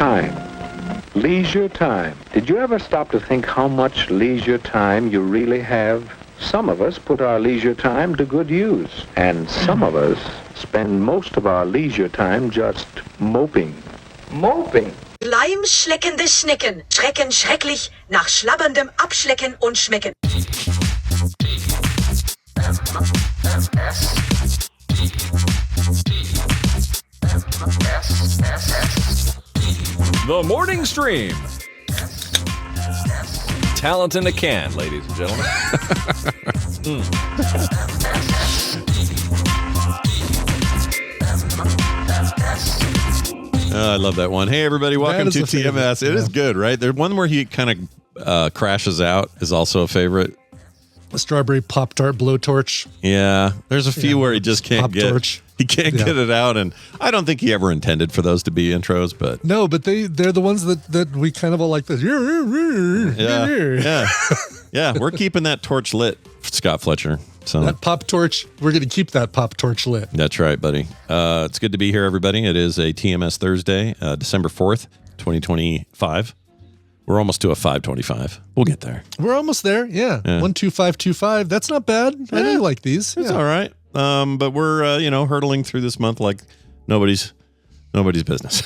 time. Leisure time. Did you ever stop to think how much leisure time you really have? Some of us put our leisure time to good use, and some of us spend most of our leisure time just moping. Moping? Leimschleckende Schnecken schrecken schrecklich nach schlabberndem Abschlecken und Schmecken. The Morning Stream. Talent in a can, ladies and gentlemen. I love that one. Hey, everybody, welcome to TMS. It is good, right? There's one where he kind of crashes out is also a favorite. A strawberry Pop-Tart blowtorch. Yeah, there's a few where he just can't Pop-torch. get it out, and I don't think he ever intended for those to be intros, but no, but they're the ones that we kind of all like this. Yeah, we're keeping that torch lit, Scott Fletcher. So that pop torch, we're going to keep that pop torch lit. That's right, buddy. It's good to be here, everybody. It is a TMS Thursday, December 4th, 2025. We're almost to a 525. We'll get there. We're almost there. Yeah. 12525. That's not bad. I do like these. It's all right. But we're hurtling through this month like nobody's business.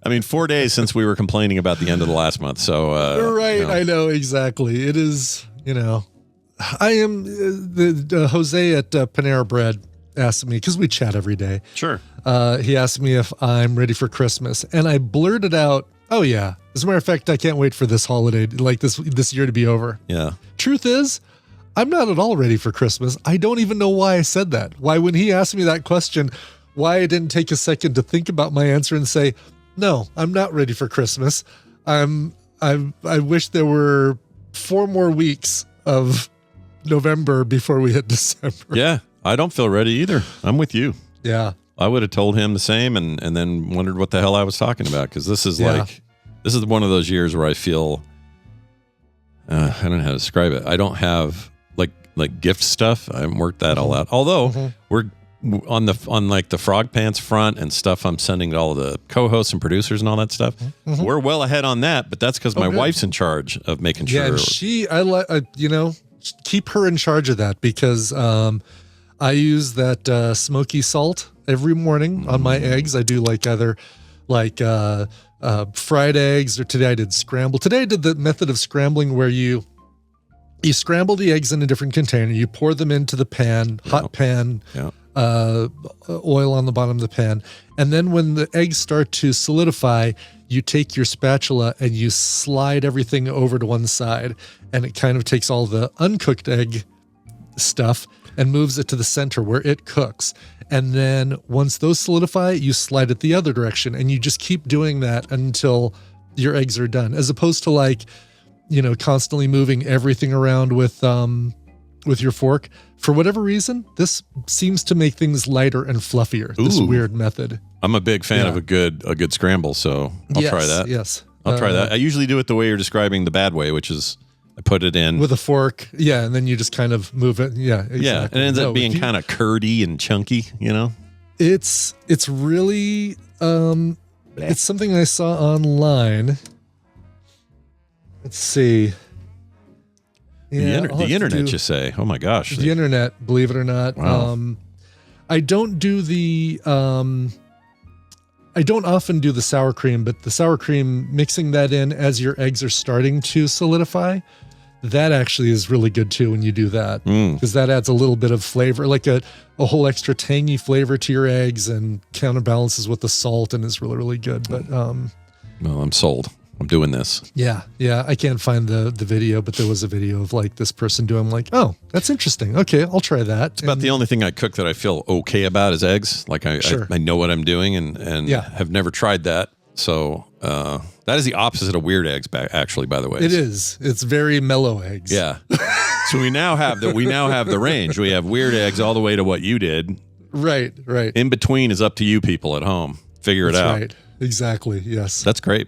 I mean, 4 days since we were complaining about the end of the last month. So right, I know exactly. It is. I am the Jose at Panera Bread asked me, because we chat every day. Sure. He asked me if I'm ready for Christmas, and I blurted out, "Oh yeah." As a matter of fact, I can't wait for this holiday, like this year, to be over. Yeah. Truth is, I'm not at all ready for Christmas. I don't even know why I said that. Why, when he asked me that question, why I didn't take a second to think about my answer and say, "No, I'm not ready for Christmas. I wish there were 4 more weeks of November before we hit December." Yeah, I don't feel ready either. I'm with you. Yeah. I would have told him the same and then wondered what the hell I was talking about, because this is this is one of those years where I feel I don't know how to describe it. I don't have like gift stuff. I haven't worked that all out. Although we're on the Frog Pants front and stuff I'm sending to all the co-hosts and producers and all that stuff. We're well ahead on that, but that's because my wife's in charge of making sure. Yeah, and keep her in charge of that, because I use that smoky salt every morning on my eggs. I do either fried eggs, or today I did scramble. Today I did the method of scrambling where you scramble the eggs in a different container. You pour them into the pan, hot pan, oil on the bottom of the pan. And then when the eggs start to solidify, you take your spatula and you slide everything over to one side, and it kind of takes all the uncooked egg stuff and moves it to the center where it cooks. And then once those solidify, you slide it the other direction, and you just keep doing that until your eggs are done, as opposed to constantly moving everything around with your fork. For whatever reason, this seems to make things lighter and fluffier. This weird method. I'm a big fan of a good scramble, so I'll try that. Yes. I'll try that. I usually do it the way you're describing, the bad way, which is I put it in with a fork. Yeah. And then you just kind of move it. Yeah. Exactly. Yeah. It ends up being kind of curdy and chunky, It's really, it's something I saw online. Let's see. Yeah, the internet, you say? Oh my gosh. The internet, believe it or not. Wow. I don't do I don't often do the sour cream, but the sour cream, mixing that in as your eggs are starting to solidify, that actually is really good too when you do that, because that adds a little bit of flavor, like a whole extra tangy flavor to your eggs, and counterbalances with the salt, and is really, really good. But well, I'm sold. I'm doing this. Yeah. I can't find the video, but there was a video of this person doing. I'm like, oh, that's interesting. Okay, I'll try that. It's about the only thing I cook that I feel okay about is eggs. I know what I'm doing, and have never tried that. So that is the opposite of weird eggs, actually, by the way. It is. It's very mellow eggs. Yeah. So we now have the range. We have weird eggs all the way to what you did. Right. In between is up to you people at home. Figure it out. Right. Exactly. Yes. That's great.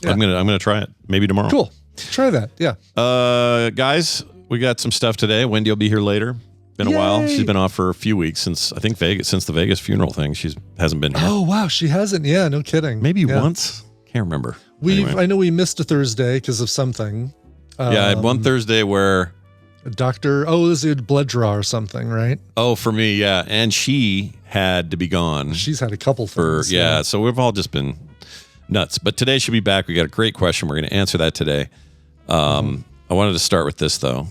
Yeah. I'm gonna try it maybe tomorrow. Cool. Try that. Yeah. Guys, we got some stuff today. Wendi will be here later. Been a while. She's been off for a few weeks since the Vegas funeral thing. She hasn't been here. Oh wow, she hasn't. Yeah, no kidding. Maybe once. Can't remember. I know we missed a Thursday because of something. I had one Thursday where it was a blood draw or something, right? Oh, for me, yeah. And she had to be gone. She's had a couple things. So we've all just been nuts. But today she'll be back. We got a great question. We're going to answer that today. I wanted to start with this though.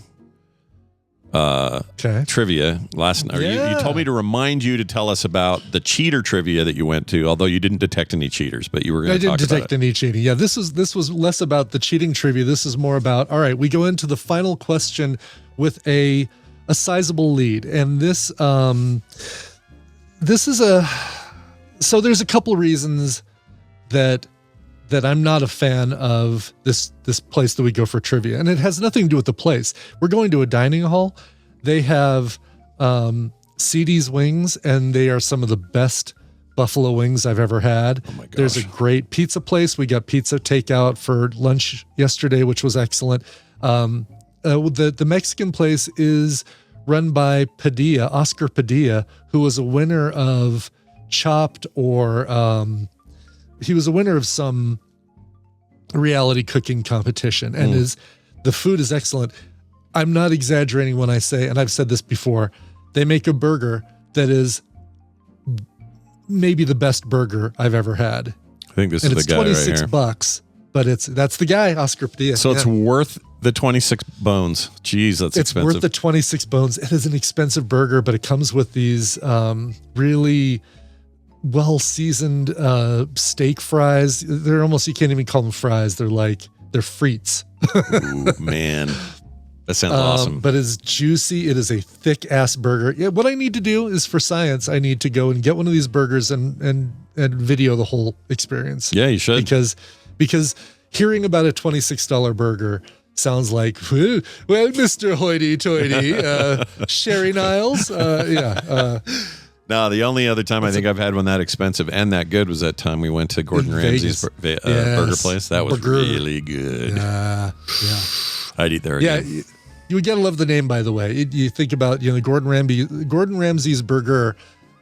Trivia last night. You told me to remind you to tell us about the cheater trivia that you went to, although you didn't detect any cheaters, but you were going to talk about it. I didn't detect any cheating. Yeah, this was less about the cheating trivia. This is more about, all right, we go into the final question with a sizable lead. And this is so there's a couple of reasons that I'm not a fan of this place that we go for trivia. And it has nothing to do with the place. We're going to a dining hall. They have CD's wings, and they are some of the best buffalo wings I've ever had. Oh my gosh. There's a great pizza place. We got pizza takeout for lunch yesterday, which was excellent. The Mexican place is run by Oscar Padilla, who was a winner of Chopped he was a winner of some reality cooking competition, and the food is excellent. I'm not exaggerating when I say, and I've said this before, they make a burger that is maybe the best burger I've ever had. I think this is the guy right here. It's $26, but that's the guy, Oscar Padilla. So it's worth the 26 bones. Jeez, that's expensive. It's worth the 26 bones. It is an expensive burger, but it comes with these really well-seasoned steak fries. They're almost, you can't even call them fries. They're frites. Ooh, man. That sounds awesome. But it's juicy. It is a thick-ass burger. Yeah, what I need to do is, for science, I need to go and get one of these burgers and video the whole experience. Yeah, you should. Because hearing about a $26 burger sounds like, well, Mr. Hoity-toity, Sherry Niles. No, the only other time I think I've had one that expensive and that good was that time we went to Gordon Ramsay's burger place. That was really good. Yeah. I'd eat there again. Yeah, you gotta love the name, by the way. You think about, Gordon Ramsay's burger,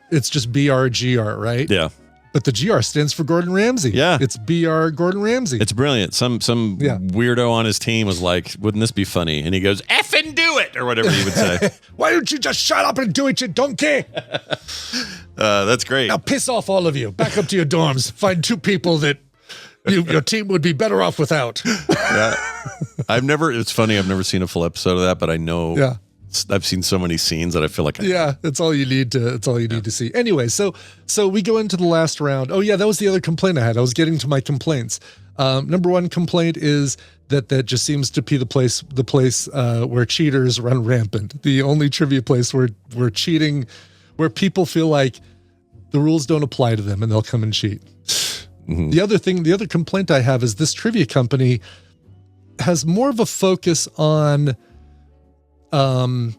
it's just BRGR, right? Yeah. But the GR stands for Gordon Ramsay. Yeah. It's BR Gordon Ramsay. It's brilliant. Some weirdo on his team was like, wouldn't this be funny? And he goes, effing do it, or whatever he would say. Why don't you just shut up and do it, you donkey? That's great. Now piss off, all of you. Back up to your dorms. Find two people that your team would be better off without. Yeah. It's funny, I've never seen a full episode of that, but I know. Yeah. I've seen so many scenes that I feel like that's all you need to see. Anyway, so we go into the last round. Oh yeah, that was the other complaint I had. I was getting to my complaints. Number one complaint is that just seems to be the place where cheaters run rampant. The only trivia place where cheating, where people feel like the rules don't apply to them and they'll come and cheat. Mm-hmm. The other complaint I have is this trivia company has more of a focus on and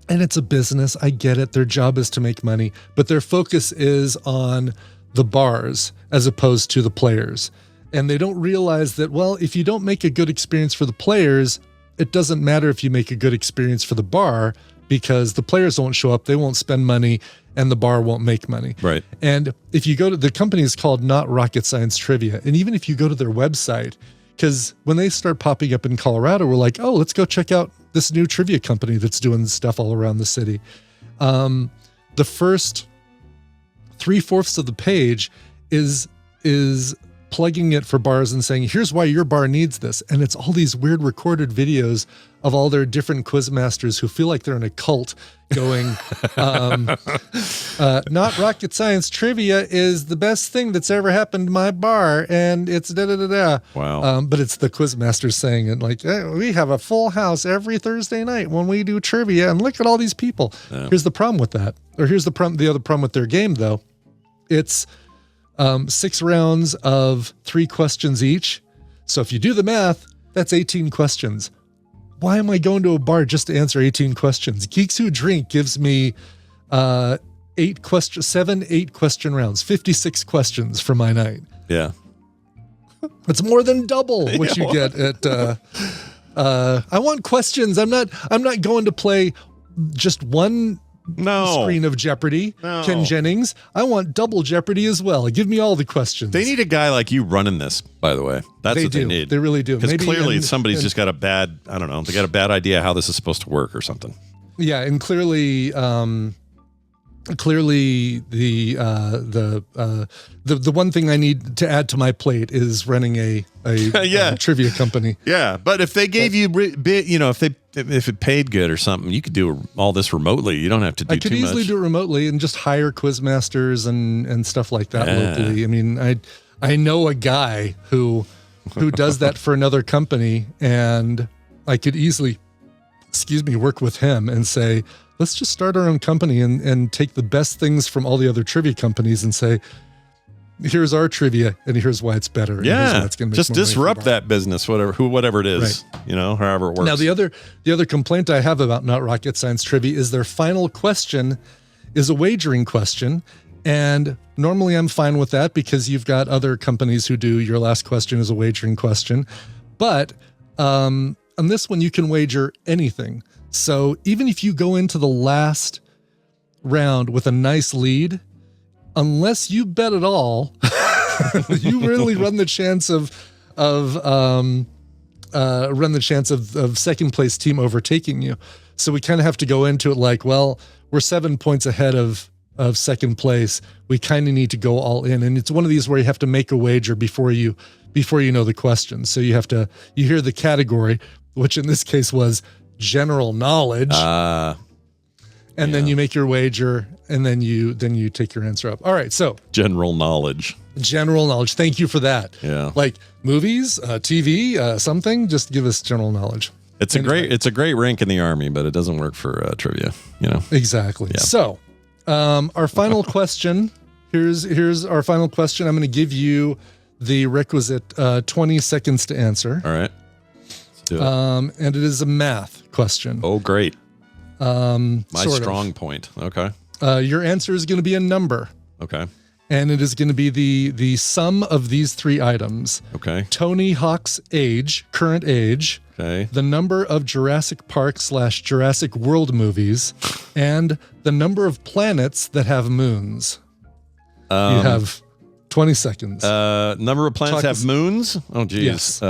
it's a business. I get it. Their job is to make money, but their focus is on the bars as opposed to the players. And they don't realize that, well, if you don't make a good experience for the players, it doesn't matter if you make a good experience for the bar, because the players won't show up, they won't spend money, and the bar won't make money. Right. And if you go to, the company is called Not Rocket Science Trivia. And even if you go to their website, because when they start popping up in Colorado, we're like, oh, let's go check out this new trivia company that's doing stuff all around the city. The first 3/4 of the page is plugging it for bars and saying, here's why your bar needs this. And it's all these weird recorded videos of all their different quizmasters who feel like they're in a cult going, Not Rocket Science Trivia is the best thing that's ever happened to my bar. And it's da-da-da-da. Wow. But it's the quizmasters saying it like, hey, we have a full house every Thursday night when we do trivia. And look at all these people. Yeah. Here's the problem with that. Or here's the other problem with their game, though. It's 6 rounds of 3 questions each. So if you do the math, that's 18 questions. Why am I going to a bar just to answer 18 questions? Geeks Who Drink gives me 7 8-question rounds, 56 questions for my night. Yeah. It's more than double what you get at I want questions. I'm not going to play just one screen of Jeopardy, Ken Jennings. I want double Jeopardy as well. Give me all the questions. They need a guy like you running this, by the way. That's what they need. They really do. Because clearly somebody's just got a bad, I don't know, they got a bad idea how this is supposed to work or something. Yeah, and clearly the one thing I need to add to my plate is running a trivia company. Yeah, but if they gave you, if it paid good or something, you could do all this remotely. You don't have to do too much. I could easily do it remotely and just hire quizmasters and stuff like that locally. I mean, I know a guy who does that for another company, and I could easily, work with him and say, let's just start our own company and take the best things from all the other trivia companies and say, here's our trivia and here's why it's better. And here's why it's gonna make just disrupt that business, whatever it is, however it works. Now, the other complaint I have about Not Rocket Science Trivia is their final question is a wagering question. And normally I'm fine with that because you've got other companies who do your last question is a wagering question. But on this one, you can wager anything. So even if you go into the last round with a nice lead, unless you bet at all, you really run the chance of second place team overtaking you. So we kind of have to go into it like, well, we're 7 points ahead of second place. We kind of need to go all in. And it's one of these where you have to make a wager before you know the question. So you hear the category, which in this case was general knowledge. And then you make your wager, and then you take your answer up. All right, so general knowledge. Thank you for that. Yeah, like movies, TV, something. Just give us general knowledge. It's a great rank in the Army, but it doesn't work for trivia. Exactly. Yeah. So, our final question. Here's our final question. I'm going to give you the requisite 20 seconds to answer. All right. Let's do it. And it is a math question. Oh, great. My strong point. Okay. Your answer is going to be a number. Okay. And it is going to be the sum of these three items. Okay. Tony Hawk's age, current age. Okay. The number of Jurassic Park / Jurassic World movies, and the number of planets that have moons. You have 20 seconds. Number of planets have moons? Oh, geez. Yes.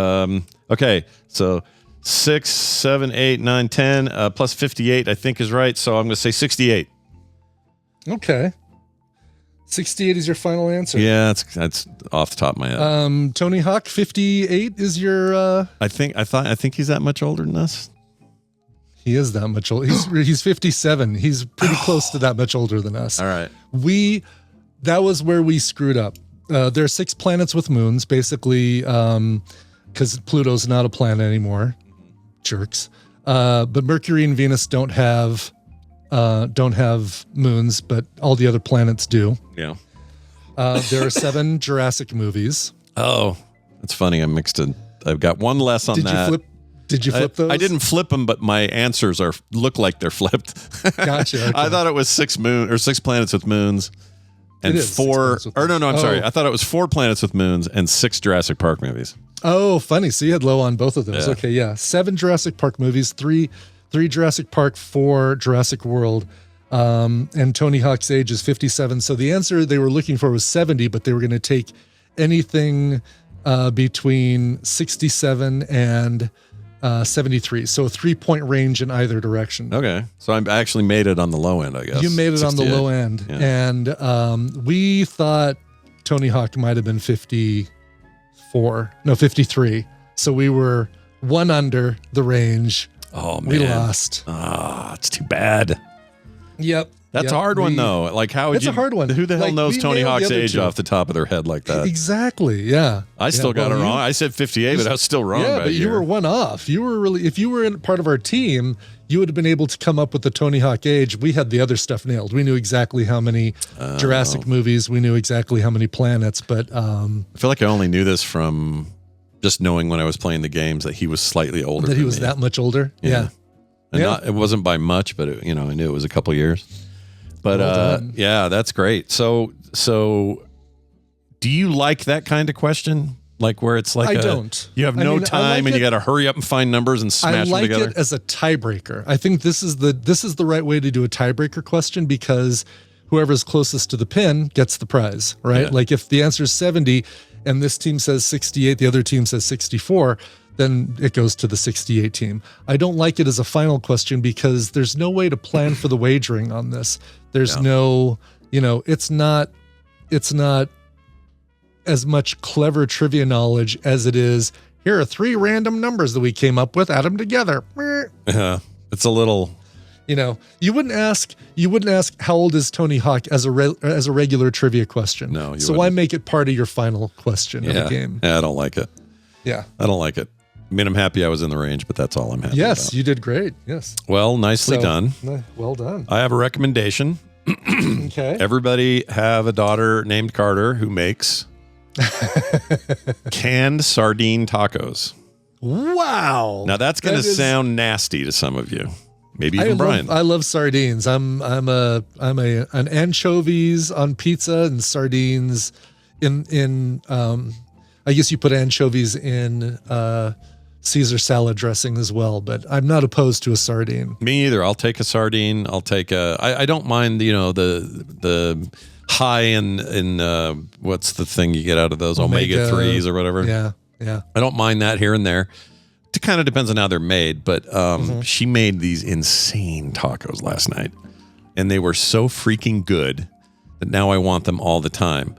Okay. So 6, 7, 8, 9, 10, plus 58, I think is right. So I'm going to say 68. Okay. 68 is your final answer. Yeah, that's off the top of my head. Tony Hawk, 58 is your. I think he's that much older than us. He is that much older. He's 57. He's pretty close to that much older than us. All right. That was where we screwed up. There are 6 planets with moons, basically, because Pluto's not a planet anymore. Jerks. But Mercury and Venus don't have moons, but all the other planets do. Yeah. There are 7 Jurassic movies. Oh, that's funny. I've got one less on that. Did you flip those? I didn't flip them, but my answers look like they're flipped. Gotcha. Okay. I thought it was 6 planets with moons. And 4, or no, I'm sorry. I thought it was 4 planets with moons and 6 Jurassic Park movies. Oh, funny. So you had low on both of those. Yeah. Okay, yeah. 7 Jurassic Park movies, 3 Jurassic Park, 4 Jurassic World, and Tony Hawk's age is 57. So the answer they were looking for was 70, but they were going to take anything between 67 and 73. So a 3-point range in either direction. Okay. So I actually made it on the low end, I guess. You made it on the low end. Yeah. And we thought Tony Hawk might have been 53. So we were 1 under the range. Oh, man. We lost. It's too bad. Yep. That's a hard one, though. Like, how would it's a hard one. Who the hell knows Tony Hawk's age off the top of their head like that? Exactly. Yeah. I still got it wrong. I said 58, but I was still wrong. Yeah, but you were 1 off. You were if you were in part of our team, you would have been able to come up with the Tony Hawk age. We had the other stuff nailed. We knew exactly how many Jurassic movies. We knew exactly how many planets. But I feel like I only knew this from just knowing when I was playing the games that he was slightly older. That he was that much older. Yeah. And it wasn't by much, but I knew it was a couple years. But yeah, that's great. So do you like that kind of question? Like where it's like I don't. You have no time and you got to hurry up and find numbers and smash them together. I like it as a tiebreaker. I think this is the right way to do a tiebreaker question because whoever's closest to the pin gets the prize, right? Yeah. Like if the answer is 70 and this team says 68, the other team says 64, then it goes to the 68 team. I don't like it as a final question because there's no way to plan for the wagering on this. There's no, it's not as much clever trivia knowledge as it is, here are 3 random numbers that we came up with, add them together. It's a little... you wouldn't ask how old is Tony Hawk as a regular trivia question. No, so why make it part of your final question of the game? Yeah, I don't like it. Yeah. I don't like it. I mean, I'm happy I was in the range, but that's all I'm happy about. Yes, you did great. Yes. Well, nicely done. Well done. I have a recommendation. Okay. Everybody have a daughter named Carter who makes canned sardine tacos. Wow. Now that's going to sound nasty to some of you. Maybe even Brian. I love sardines. I'm an anchovies on pizza and sardines in I guess you put anchovies in Caesar salad dressing as well, but I'm not opposed to a sardine. Me either. I'll take a sardine. I'll take I don't mind, the high in what's the thing you get out of those omega 3s or whatever. Yeah. I don't mind that here and there. It kind of depends on how they're made, but she made these insane tacos last night, and they were so freaking good that now I want them all the time.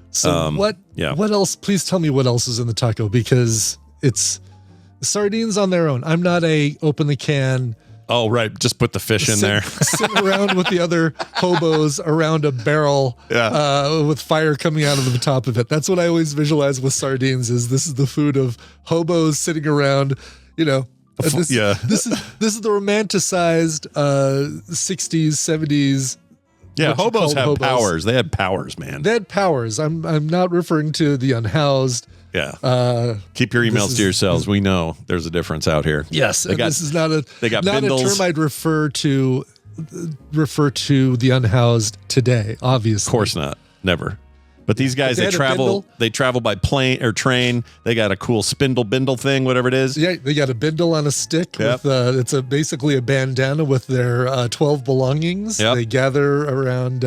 So what else? Please tell me what else is in the taco, because it's sardines on their own. I'm not a open the can. Oh, right. Just put the fish in there. Sit around with the other hobos around a barrel with fire coming out of the top of it. That's what I always visualize with sardines is this is the food of hobos sitting around, This is the romanticized 60s, 70s. Yeah, hobos have powers. They had powers, man. They had powers. I'm not referring to the unhoused. Yeah. Keep your emails to yourselves. We know there's a difference out here. Yes, this is not a term I'd refer to the unhoused today, obviously. Of course not. Never. But these guys, they travel by plane or train. They got a cool Spindle Bindle thing, whatever it is. Yeah, they got a bindle on a stick. Yep. With it's basically a bandana with their 12 belongings. Yep. They gather around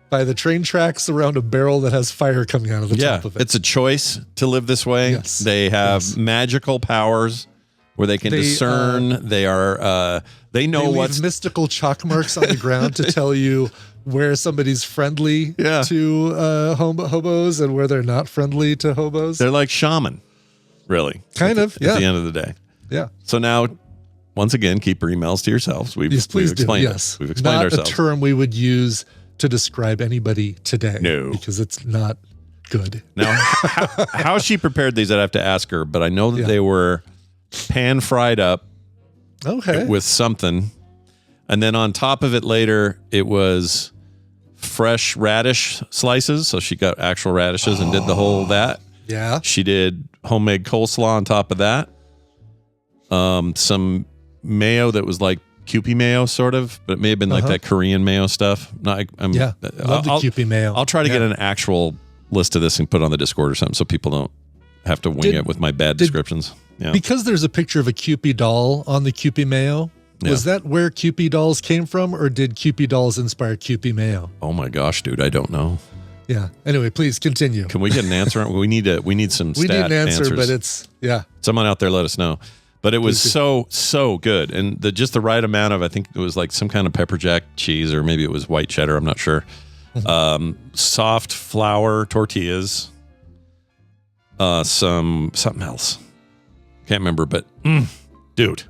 by the train tracks around a barrel that has fire coming out of the top of it. It's a choice to live this way. Yes. They have magical powers where they can discern. They are. They know what's mystical chalk marks on the ground to tell you where somebody's friendly to hobos and where they're not friendly to hobos. They're like shaman, really. Kind of, yeah. At the end of the day. Yeah. So now, once again, keep your emails to yourselves. We've explained it. We've explained ourselves. Not a term we would use to describe anybody today. No. Because it's not good. Now, how she prepared these, I'd have to ask her, but I know that they were pan fried up with something. And then on top of it later, it was fresh radish slices. So she got actual radishes and did the whole that. Yeah. She did homemade coleslaw on top of that. Some mayo that was like Kewpie mayo, sort of, but it may have been like that Korean mayo stuff. Love the Kewpie mayo. I'll try to get an actual list of this and put it on the Discord or something so people don't have to wing it with my bad descriptions. Yeah. Because there's a picture of a Kewpie doll on the Kewpie mayo. Was that where Kewpie dolls came from, or did Kewpie dolls inspire Kewpie mayo? Oh my gosh, dude, I don't know. Yeah. Anyway, please continue. Can we get an answer? We need some we need an answer, answers. But it's someone out there let us know. But it was so good, and just the right amount of, I think it was like some kind of pepper jack cheese, or maybe it was white cheddar. I'm not sure. Soft flour tortillas. Something else. Can't remember, but dude.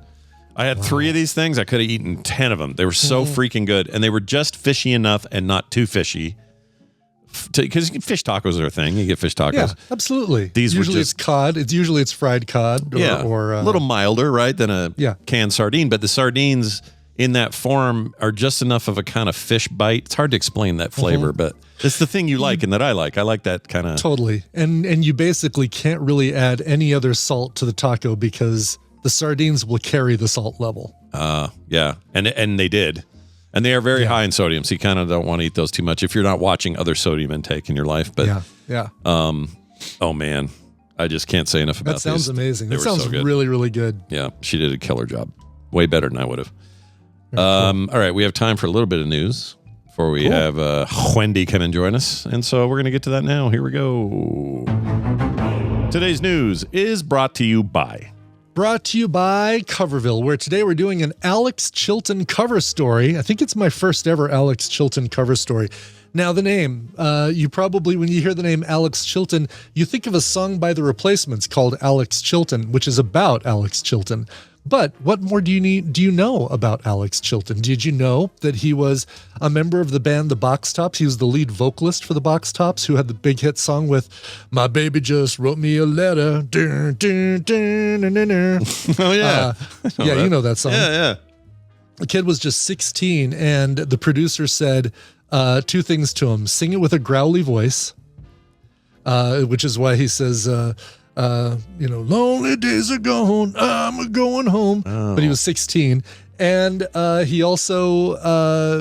I had 3 of these things. I could have eaten 10 of them. They were so freaking good. And they were just fishy enough and not too fishy. Because fish tacos are a thing. You get fish tacos. Yeah, absolutely. These usually were it's cod. Usually it's fried cod. Or a little milder, right, than a canned sardine. But the sardines in that form are just enough of a kind of fish bite. It's hard to explain that flavor, but it's the thing you like and that I like. I like that kind of. Totally. And you basically can't really add any other salt to the taco because the sardines will carry the salt level. Yeah. And they did. And they are very high in sodium, so you kind of don't want to eat those too much if you're not watching other sodium intake in your life. But yeah. oh man. I just can't say enough about That sounds these. amazing. They That were sounds so good. really, really good. Yeah, she did a killer job. Way better than I would have. All right, we have time for a little bit of news before we have Wendi come and join us. And so we're going to get to that now. Here we go. Today's news is brought to you by Coverville, where today we're doing an Alex Chilton cover story. I think it's my first ever Alex Chilton cover story. Now, the name, you probably, when you hear the name Alex Chilton, you think of a song by The Replacements called Alex Chilton, which is about Alex Chilton. But what more do you know about Alex Chilton? Did you know that he was a member of the band The Box Tops? He was the lead vocalist for The Box Tops, who had the big hit song with "My Baby Just Wrote Me a Letter." Dun, dun, dun, dun, dun, dun. Oh, yeah. Yeah, you know that song. Yeah. The kid was just 16, and the producer said two things to him: sing it with a growly voice, which is why he says, lonely days are gone, I'm going home. Oh. But he was 16. And he also,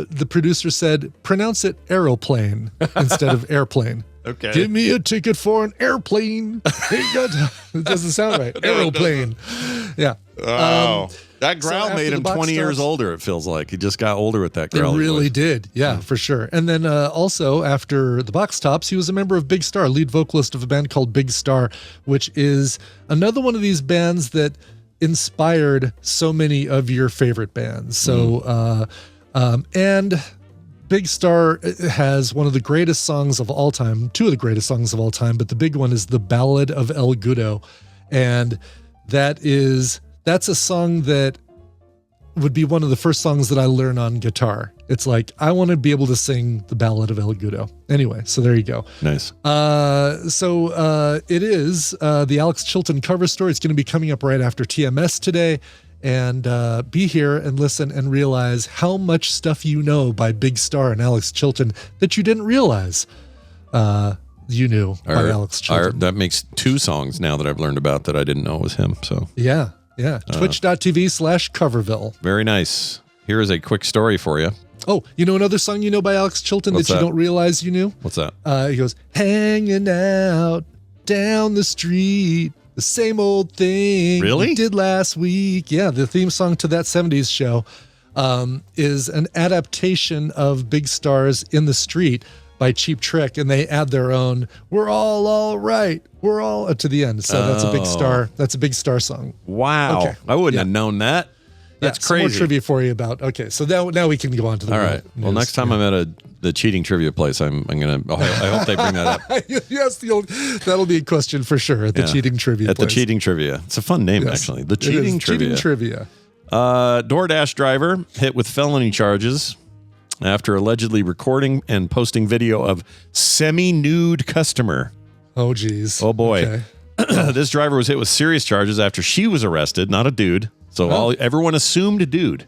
the producer said, pronounce it aeroplane instead of airplane. Okay. Give me a ticket for an airplane. It doesn't sound right. Aeroplane. Yeah. Oh. That so growl after made the him Box 20 years Tops- older, it feels like. He just got older with that It growl. really did. Yeah, for sure. And then also after the Box Tops, he was a member of Big Star, lead vocalist of a band called Big Star, which is another one of these bands that inspired so many of your favorite bands. So, and Big Star has one of the greatest songs of all time, two of the greatest songs of all time, but the big one is The Ballad of El Gudo. And that's a song that would be one of the first songs that I learn on guitar. It's like, I want to be able to sing The Ballad of El Gudo. Anyway, so there you go. Nice. It is the Alex Chilton cover story. It's going to be coming up right after TMS today. And be here and listen and realize how much stuff you know by Big Star and Alex Chilton that you didn't realize you knew by Alex Chilton. That makes two songs now that I've learned about that I didn't know it was him. So Yeah. Twitch.tv/Coverville. very nice. Here is a quick story for you. Oh, you know another song you know by Alex Chilton What's that you that? don't realize you knew? What's that? He goes, hanging out down the street, the same old thing Really? we did last week. Yeah, the theme song to that 70s show is an adaptation of Big Star's In the Street by Cheap Trick, and they add their own, we're all right, we're all, to the end. So that's a Big Star, that's a Big Star song. Wow. Okay. I wouldn't Yeah. have known that. That's Some more crazy. trivia for you about, okay, so now we can go on to the All real right. Well, news. next time I'm at the cheating trivia place, I'm gonna. I hope they bring that up. Yes, that'll be a question for sure at the Yeah. cheating trivia At place. the cheating trivia. It's a fun name, Yes. actually. The It is. cheating trivia. Cheating trivia. DoorDash driver hit with felony charges after allegedly recording and posting video of semi-nude customer. Oh, geez. Oh boy. Okay. This driver was hit with serious charges after she was arrested, not a dude. So everyone assumed a dude.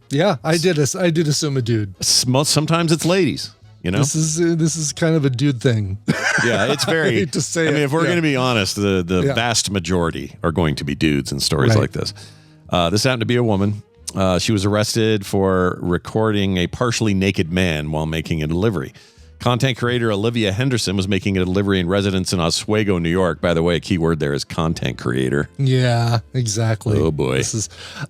Yeah, I did assume a dude. Sometimes it's ladies, you know? This is kind of a dude thing. Yeah, it's very. I hate to say I mean, it, if we're yeah. going to be honest, the Yeah. vast majority are going to be dudes in stories Right. like this. This happened to be a woman. She was arrested for recording a partially naked man while making a delivery. Content creator Olivia Henderson was making a delivery in residence in Oswego, New York. By the way, a key word there is content creator. Yeah, exactly. Oh, boy.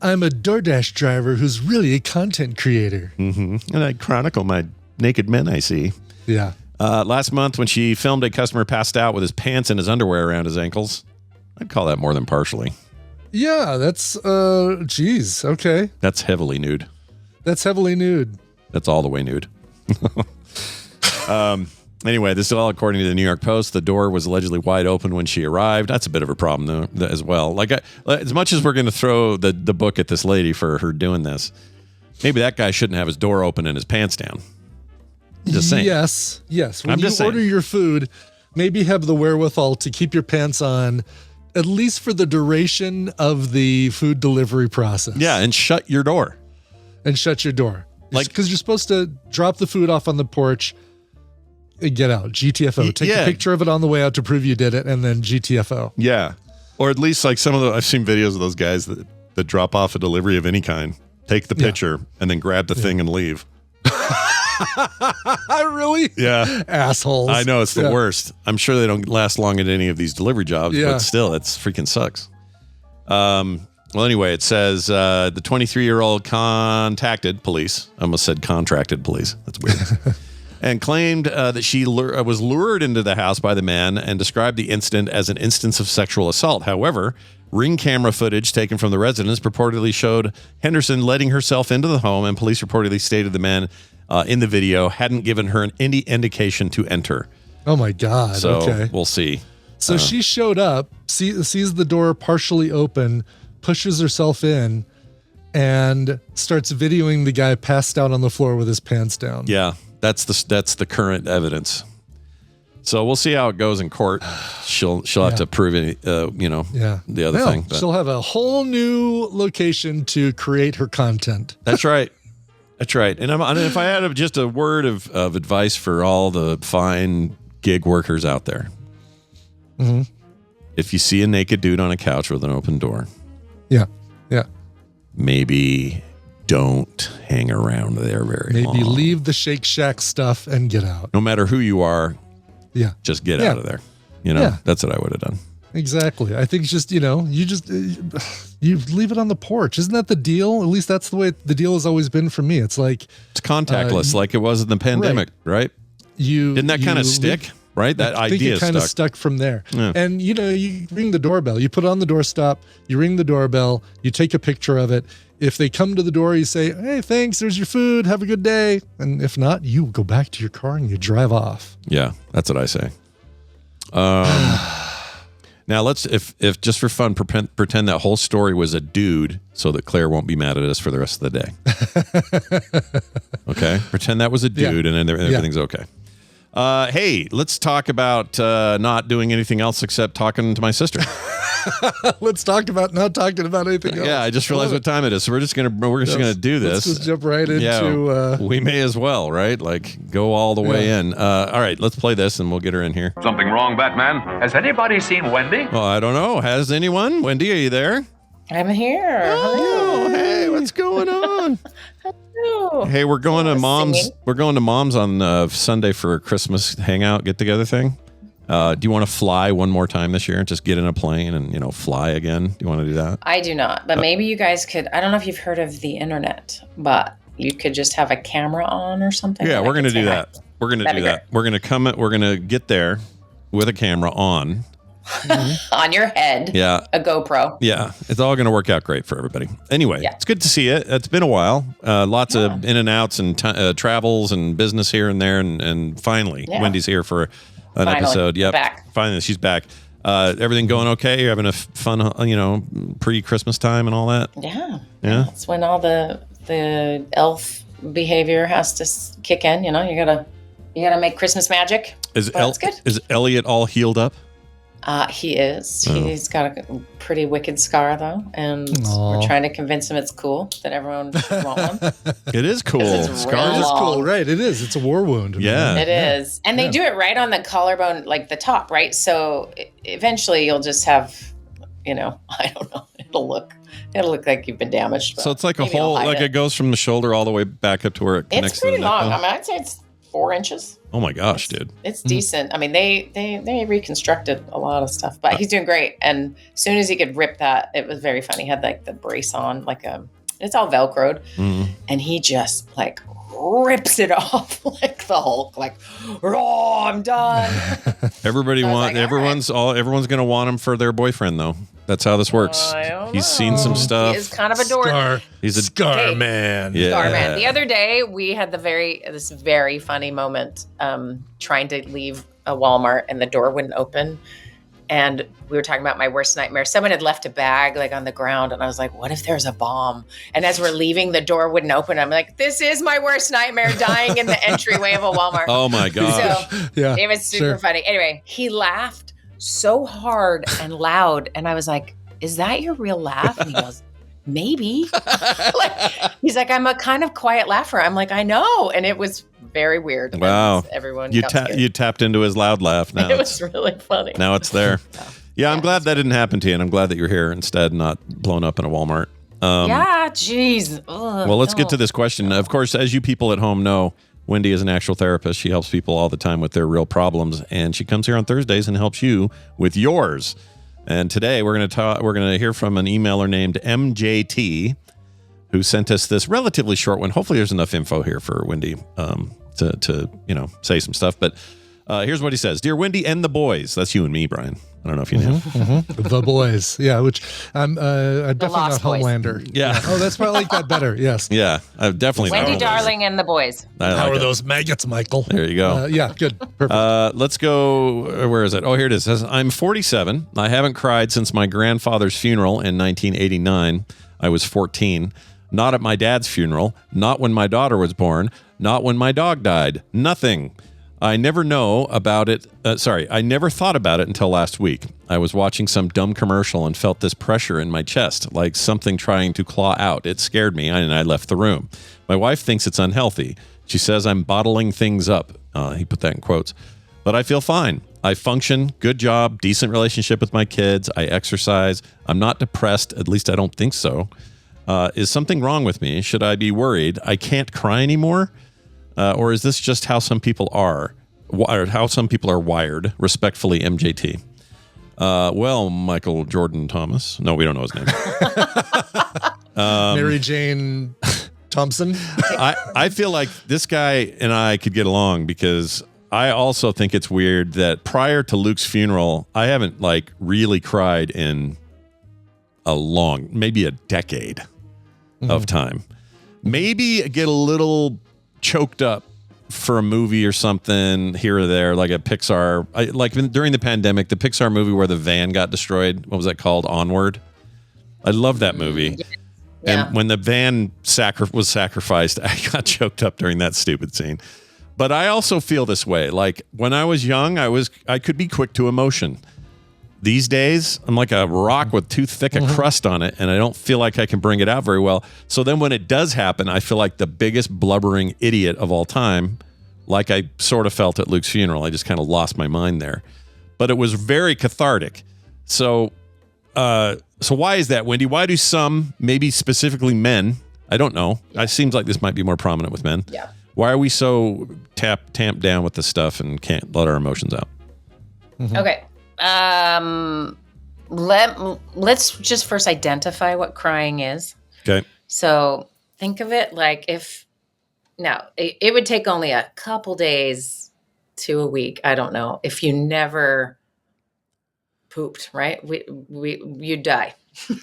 I'm a DoorDash driver who's really a content creator. And I chronicle my naked men I see. Yeah. Last month, when she filmed a customer passed out with his pants and his underwear around his ankles, I'd call that more than partially. Yeah, that's, geez, okay. That's heavily nude. That's heavily nude. That's all the way nude. Anyway, this is all according to the New York Post. The door was allegedly wide open when she arrived. That's a bit of a problem, though, as well. Like, as much as we're going to throw the book at this lady for her doing this, maybe that guy shouldn't have his door open and his pants down. Just saying. Yes. When I'm you just saying. order your food, maybe have the wherewithal to keep your pants on, at least for the duration of the food delivery process. Yeah, and shut your door. And shut your door. Like- Because you're supposed to drop the food off on the porch and get out. GTFO. Take yeah. a picture of it on the way out to prove you did it, and then GTFO. Yeah. Or at least like I've seen videos of those guys that drop off a delivery of any kind, take the picture, and then grab the thing and leave. Really? Yeah. Assholes. I know, it's the worst. I'm sure they don't last long at any of these delivery jobs, but still, it's freaking sucks. Well, anyway, it says the 23-year-old contacted police. I almost said contracted police. That's weird. And claimed that she was lured into the house by the man and described the incident as an instance of sexual assault. However, ring camera footage taken from the residence purportedly showed Henderson letting herself into the home, and police reportedly stated the man in the video hadn't given her any indication to enter. Oh, my God. So okay. We'll see. So she showed up, sees the door partially open, pushes herself in, and starts videoing the guy passed out on the floor with his pants down. Yeah. That's the current evidence. So we'll see how it goes in court. She'll have to prove it, the other thing. But she'll have a whole new location to create her content. That's right. That's right. And if I had just a word of advice for all the fine gig workers out there, if you see a naked dude on a couch with an open door, maybe don't hang around there very long. Maybe leave the Shake Shack stuff and get out. No matter who you are, just get out of there. That's what I would have done. Exactly. I think it's just, you leave it on the porch. Isn't that the deal? At least that's the way the deal has always been for me. It's like it's contactless, like it was in the pandemic, right? Didn't that kind of stick? Right? That idea kind of stuck from there. Yeah. And, you ring the doorbell. You put it on the doorstop. You ring the doorbell. You take a picture of it. If they come to the door, you say, hey, thanks. There's your food. Have a good day. And if not, you go back to your car and you drive off. Yeah, that's what I say. Now, let's, if just for fun, pretend that whole story was a dude so that Claire won't be mad at us for the rest of the day. Okay? Pretend that was a dude and everything's okay. Hey, let's talk about not doing anything else except talking to my sister. Let's talk about not talking about anything else. Yeah, I just realized what time it is, so we're just gonna do this. Let's just jump right into. Yeah, we may as well, right? Like go all the way in. All right, let's play this and we'll get her in here. Something wrong, Batman? Has anybody seen Wendi? Well, I don't know. Has anyone? Wendi, are you there? I'm here. Oh, hey, what's going on? Hello. Hey, we're going to mom's. Singing. We're going to mom's on Sunday for a Christmas hangout, get together thing. Do you want to fly one more time this year? Just get in a plane and fly again. Do you want to do that? I do not, but maybe you guys could. I don't know if you've heard of the internet, but you could just have a camera on or something. Yeah, and we're going to do hi. that. We're going to do that. We're going to We're going to get there with a camera on. On your head. Yeah. A GoPro. Yeah. It's all going to work out great for everybody. Anyway, It's good to see you. It's been a while. Lots of in and outs and travels and business here and there. And finally, Wendy's here for an episode. Yep. Back. Finally, she's back. Everything going okay? You're having a fun, pre-Christmas time and all that? Yeah. Yeah. That's when all the elf behavior has to kick in. You gotta make Christmas magic. Is good. Is Elliot all healed up? He is. He's got a pretty wicked scar, though, and we're trying to convince him it's cool that everyone should want one. It is cool. Scars is cool, right? It is. It's a war wound. Yeah. It is. And they do it right on the collarbone, like the top, right? So eventually you'll just have, I don't know. It'll look like you've been damaged. So it's like a whole, like it goes from the shoulder all the way back up to where it connects it's pretty to the neck. long. I mean, I'd say it's 4 inches. Oh my gosh, dude. It's decent. I mean, they reconstructed a lot of stuff, but he's doing great. And as soon as he could rip that, it was very funny. He had like the brace on, it's all Velcroed. And he just rips it off like the Hulk, I'm done. Everyone's going to want him for their boyfriend though. That's how this works. He's seen some stuff. He is kind of a dork. He's a scar man. Yeah. Scar man. The other day we had this very funny moment trying to leave a Walmart and the door wouldn't open. And we were talking about my worst nightmare. Someone had left a bag on the ground and I was like, what if there's a bomb? And as we're leaving, the door wouldn't open. I'm like, this is my worst nightmare, dying in the entryway of a Walmart. Oh my gosh. So it was super funny. Anyway, he laughed so hard and loud. And I was like, is that your real laugh? And he goes, maybe. He's like, I'm a kind of quiet laugher. I'm like, I know. And it was very weird. Wow. Everyone you tapped into his loud laugh now. It was really funny. Now it's there. Yeah, I'm glad that didn't happen to you, and I'm glad that you're here instead, not blown up in a Walmart. Jeez. Well, let's get to this question. Of course, as you people at home know, Wendi is an actual therapist. She helps people all the time with their real problems, and she comes here on Thursdays and helps you with yours. And today we're going to hear from an emailer named MJT, who sent us this relatively short one. Hopefully there's enough info here for Wendi to say some stuff. But here's what he says. Dear Wendi and the boys. That's you and me, Brian. I don't know if you know. The boys. Yeah, which I'm definitely not Homelander. Yeah. Oh, that's probably like that better. Yes. Yeah, I've definitely not Wendi Homelander. Darling and the boys. How are those maggots, Michael? There you go. Yeah, good. Perfect. Let's go. Where is it? Oh, here it is. It says, I'm 47. I haven't cried since my grandfather's funeral in 1989. I was 14. Not at my dad's funeral. Not when my daughter was born. Not when my dog died. Nothing. I never know about it. I never thought about it until last week. I was watching some dumb commercial and felt this pressure in my chest, like something trying to claw out. It scared me, and I left the room. My wife thinks it's unhealthy. She says I'm bottling things up. He put that in quotes. But I feel fine. I function, good job, decent relationship with my kids. I exercise. I'm not depressed. At least I don't think so. Is something wrong with me? Should I be worried? I can't cry anymore? Or is this just how some people are, or how some people are wired? Respectfully, MJT. Well, Michael Jordan Thomas. No, we don't know his name. Mary Jane Thompson. I feel like this guy and I could get along because I also think it's weird that prior to Luke's funeral, I haven't like really cried in maybe a decade of time. Maybe get a little choked up for a movie or something here or there, like a Pixar. During the pandemic, the Pixar movie where the van got destroyed. What was that called? Onward. I love that movie. Yeah. And when the van was sacrificed, I got choked up during that stupid scene. But I also feel this way. Like when I was young, I could be quick to emotion. These days, I'm like a rock with too thick a crust on it, and I don't feel like I can bring it out very well. So then when it does happen, I feel like the biggest blubbering idiot of all time, like I sort of felt at Luke's funeral. I just kind of lost my mind there. But it was very cathartic. So why is that, Wendi? Why do some, maybe specifically men, I don't know. It seems like this might be more prominent with men. Yeah. Why are we so tamped down with this stuff and can't let our emotions out? Okay. Let's just first identify what crying is. Okay. So think of it like it would take only a couple days to a week. I don't know if you never pooped, right? You'd die.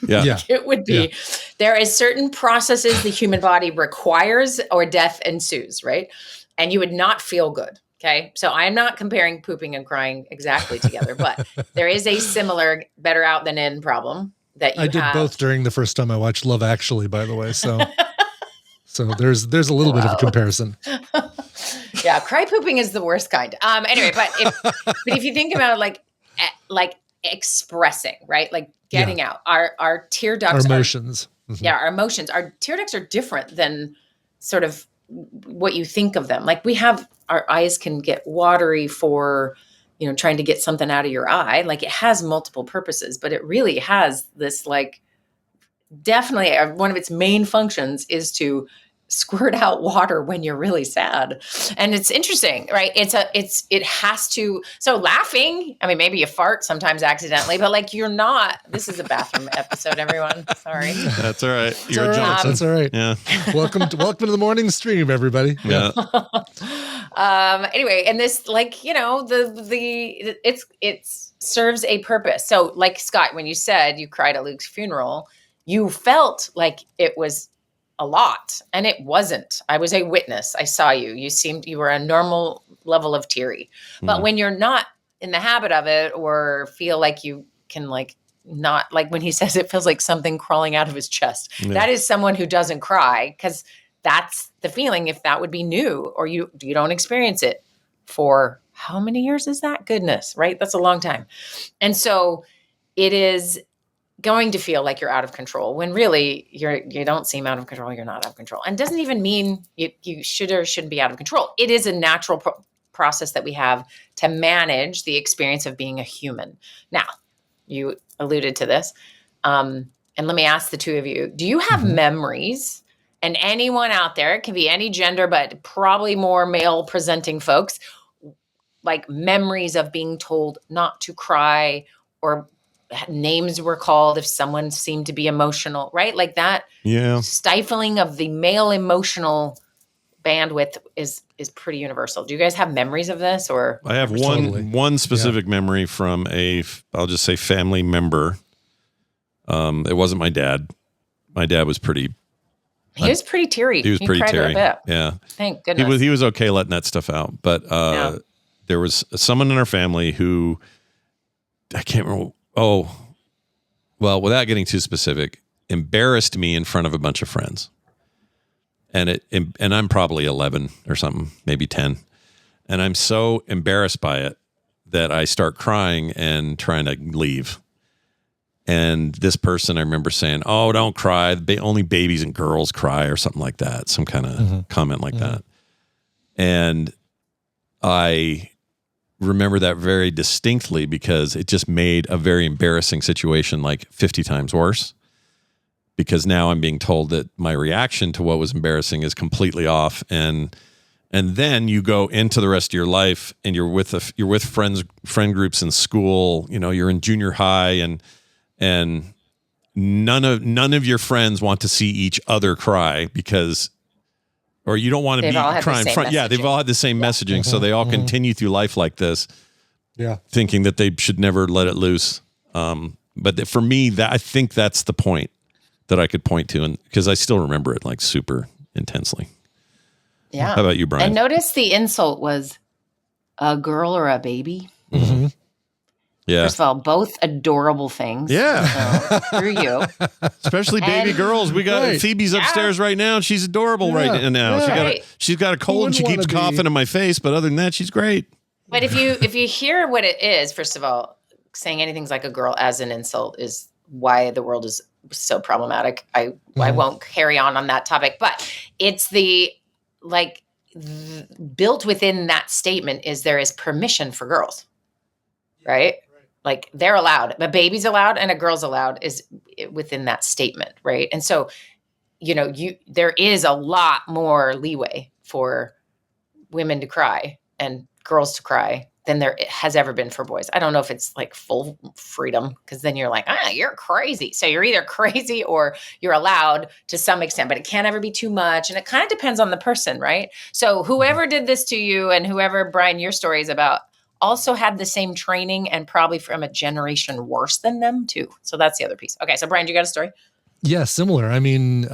Yeah. It would be, there is certain processes the human body requires or death ensues, right? And you would not feel good. Okay. So I'm not comparing pooping and crying exactly together, but there is a similar better out than in problem that you I did both during the first time I watched Love Actually, by the way. So there's a little bit of a comparison. Yeah. Cry pooping is the worst kind. Anyway, but if you think about it, like expressing, right? Like getting out our tear ducts, our emotions. Our emotions, our tear ducts are different than sort of what you think of them. Like our eyes can get watery for, trying to get something out of your eye. Like it has multiple purposes, but it really has this, like, definitely one of its main functions is to squirt out water when you're really sad. And it's interesting, right? It has to, so laughing, I mean, maybe you fart sometimes accidentally, but like you're not, this is a bathroom episode, everyone. Sorry. That's all right. That's all right. Yeah. Welcome to the morning stream, everybody. Yeah. Anyway, and this, like, it serves a purpose. So like Scott, when you said you cried at Luke's funeral, you felt like it was a lot, and it wasn't. I was a witness. I saw you. You were a normal level of teary. But when you're not in the habit of it, or feel like you can, like, not, like when he says it feels like something crawling out of his chest, that is someone who doesn't cry, because that's the feeling. If that would be new, or you don't experience it for how many years is that? Goodness, right? That's a long time. And so it is going to feel like you're out of control, when really you don't seem out of control. You're not out of control. And doesn't even mean you should or shouldn't be out of control. It is a natural process that we have to manage the experience of being a human. Now, you alluded to this. And let me ask the two of you, do you have memories And anyone out there, it can be any gender, but probably more male presenting folks, like memories of being told not to cry, or names were called if someone seemed to be emotional, right? Like that stifling of the male emotional bandwidth is pretty universal. Do you guys have memories of this? Or I have one specific memory from I'll just say family member. It wasn't my dad. My dad was pretty. He was pretty teary. He was pretty teary. Yeah. Thank goodness. He was okay letting that stuff out. But there was someone in our family who I can't remember. Oh, well, without getting too specific, embarrassed me in front of a bunch of friends. And I'm probably 11 or something, maybe 10. And I'm so embarrassed by it that I start crying and trying to leave. And this person, I remember saying, "Oh, don't cry. Only babies and girls cry," or something like that. Some kind of comment like that. And I remember that very distinctly because it just made a very embarrassing situation like 50 times worse. Because now I'm being told that my reaction to what was embarrassing is completely off. And then you go into the rest of your life and you're with friend groups in school, you're in junior high and none of your friends want to see each other cry or you don't want to be crying in front. Yeah, they've all had the same messaging. So they all continue through life like this, thinking that they should never let it loose. But for me, I think that's the point that I could point to, and because I still remember it like super intensely. Yeah. How about you, Brian? And notice the insult was a girl or a baby. Mm-hmm. Yeah. First of all, both adorable things. Yeah. Through you. Especially baby girls. We got Phoebe's upstairs right now, and she's adorable right now. Yeah. She's got a cold and she keeps coughing in my face, but other than that, she's great. But if you hear what it is, first of all, saying anything's like a girl as an insult is why the world is so problematic. I won't carry on that topic, but it's built within that statement is there is permission for girls, right? Like they're allowed, a baby's allowed and a girl's allowed is within that statement, right? And so, there is a lot more leeway for women to cry and girls to cry than there has ever been for boys. I don't know if it's like full freedom, because then you're like, you're crazy. So you're either crazy or you're allowed to some extent, but it can't ever be too much. And it kind of depends on the person, right? So whoever did this to you and whoever, Brian, your story is about, also had the same training and probably from a generation worse than them too. So that's the other piece. Okay. So Brian, you got a story? Yeah, similar. I mean,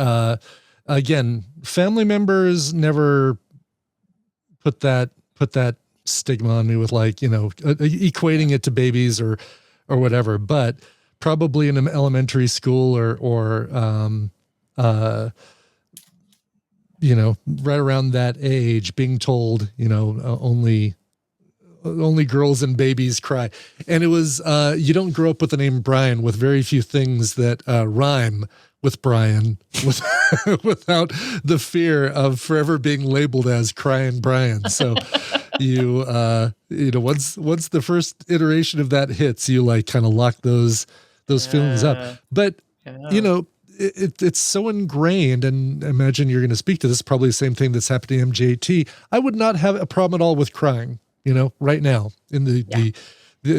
again, family members never put that stigma on me with equating it to babies or whatever, but probably in an elementary school or right around that age, being told, only girls and babies cry. And it was, you don't grow up with the name Brian with very few things that rhyme with Brian without the fear of forever being labeled as Crying Brian. So you once the first iteration of that hits, you kind of lock those feelings up. But it's so ingrained, and imagine you're going to speak to this, probably the same thing that's happening to MJT. I would not have a problem at all with crying, right now in the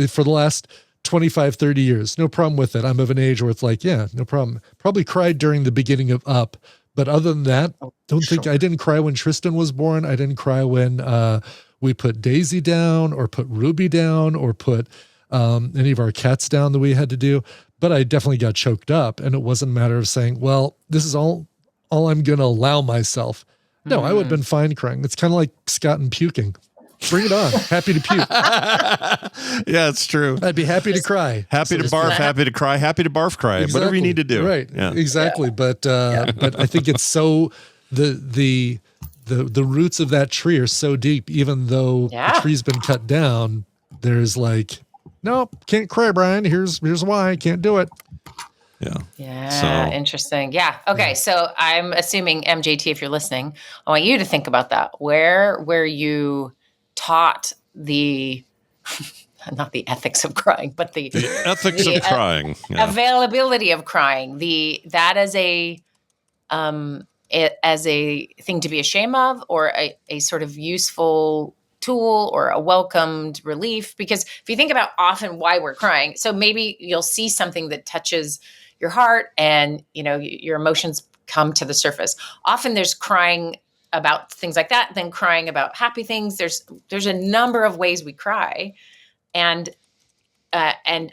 for the last 25, 30 years, no problem with it. I'm of an age where it's like, yeah, no problem. Probably cried during the beginning of Up, but other than that, think I didn't cry when Tristan was born. I didn't cry when we put Daisy down or put Ruby down or put any of our cats down that we had to do. But I definitely got choked up, and it wasn't a matter of saying, well, this is all I'm going to allow myself. No, I would have been fine crying. It's kind of like Scott and puking. Bring it on. Happy to puke. Yeah, it's true. I'd be happy to cry. Happy to barf, happy to cry, happy to barf, cry. Exactly. Whatever you need to do. Right. Yeah. Exactly. Yeah. But I think it's so the roots of that tree are so deep, even though the tree's been cut down, there's nope, can't cry, Brian. Here's why. Can't do it. Yeah. Yeah. So, interesting. Yeah. Okay. So I'm assuming MJT, if you're listening, I want you to think about that. Where you taught not the ethics of crying, but the ethics of crying, availability of crying, that as a it as a thing to be ashamed of, or a sort of useful tool or a welcomed relief. Because if you think about often why we're crying, so maybe you'll see something that touches your heart and, your emotions come to the surface. Often there's crying about things like that, then crying about happy things. There's a number of ways we cry and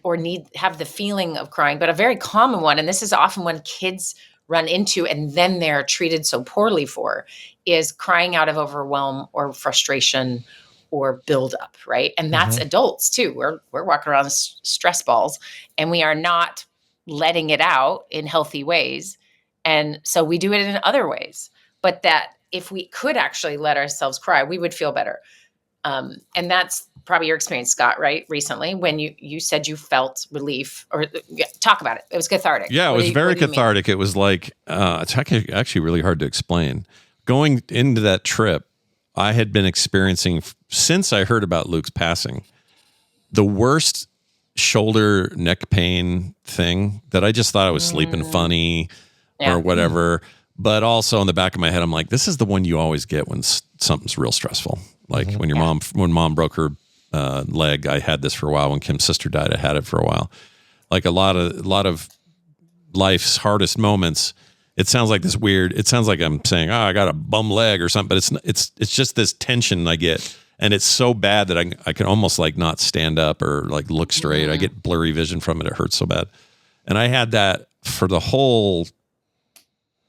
or have the feeling of crying, but a very common one, and this is often when kids run into and then they're treated so poorly for, is crying out of overwhelm or frustration or buildup, right? And that's adults too. We're walking around stress balls, and we are not letting it out in healthy ways. And so we do it in other ways. But that if we could actually let ourselves cry, we would feel better. And that's probably your experience, Scott, right? Recently, when you said you felt relief, or talk about it. It was cathartic. Yeah, it was very cathartic. It was like, it's actually really hard to explain. Going into that trip, I had been experiencing, since I heard about Luke's passing, the worst shoulder neck pain thing that I just thought I was sleeping funny or whatever. But also in the back of my head, I'm like, this is the one you always get when something's real stressful. Like when mom broke her leg, I had this for a while. When Kim's sister died, I had it for a while. Like a lot of life's hardest moments. It sounds like this weird. It sounds like I'm saying, I got a bum leg or something. But it's just this tension I get, and it's so bad that I can almost like not stand up or like look straight. I get blurry vision from it. It hurts so bad, and I had that for the whole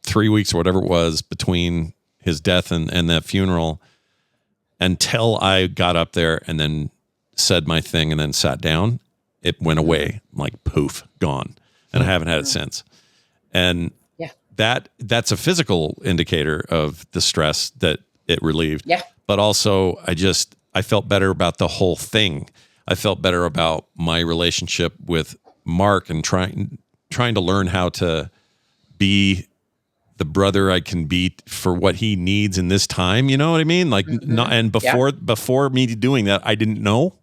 3 weeks or whatever it was between his death and that funeral, until I got up there and then said my thing and then sat down. It went away, like poof, gone. And I haven't had it since. And that's a physical indicator of the stress that it relieved. Yeah. But also I felt better about the whole thing. I felt better about my relationship with Mark and trying to learn how to be the brother I can be for what he needs in this time. You know what I mean? Like, before me doing that, I didn't know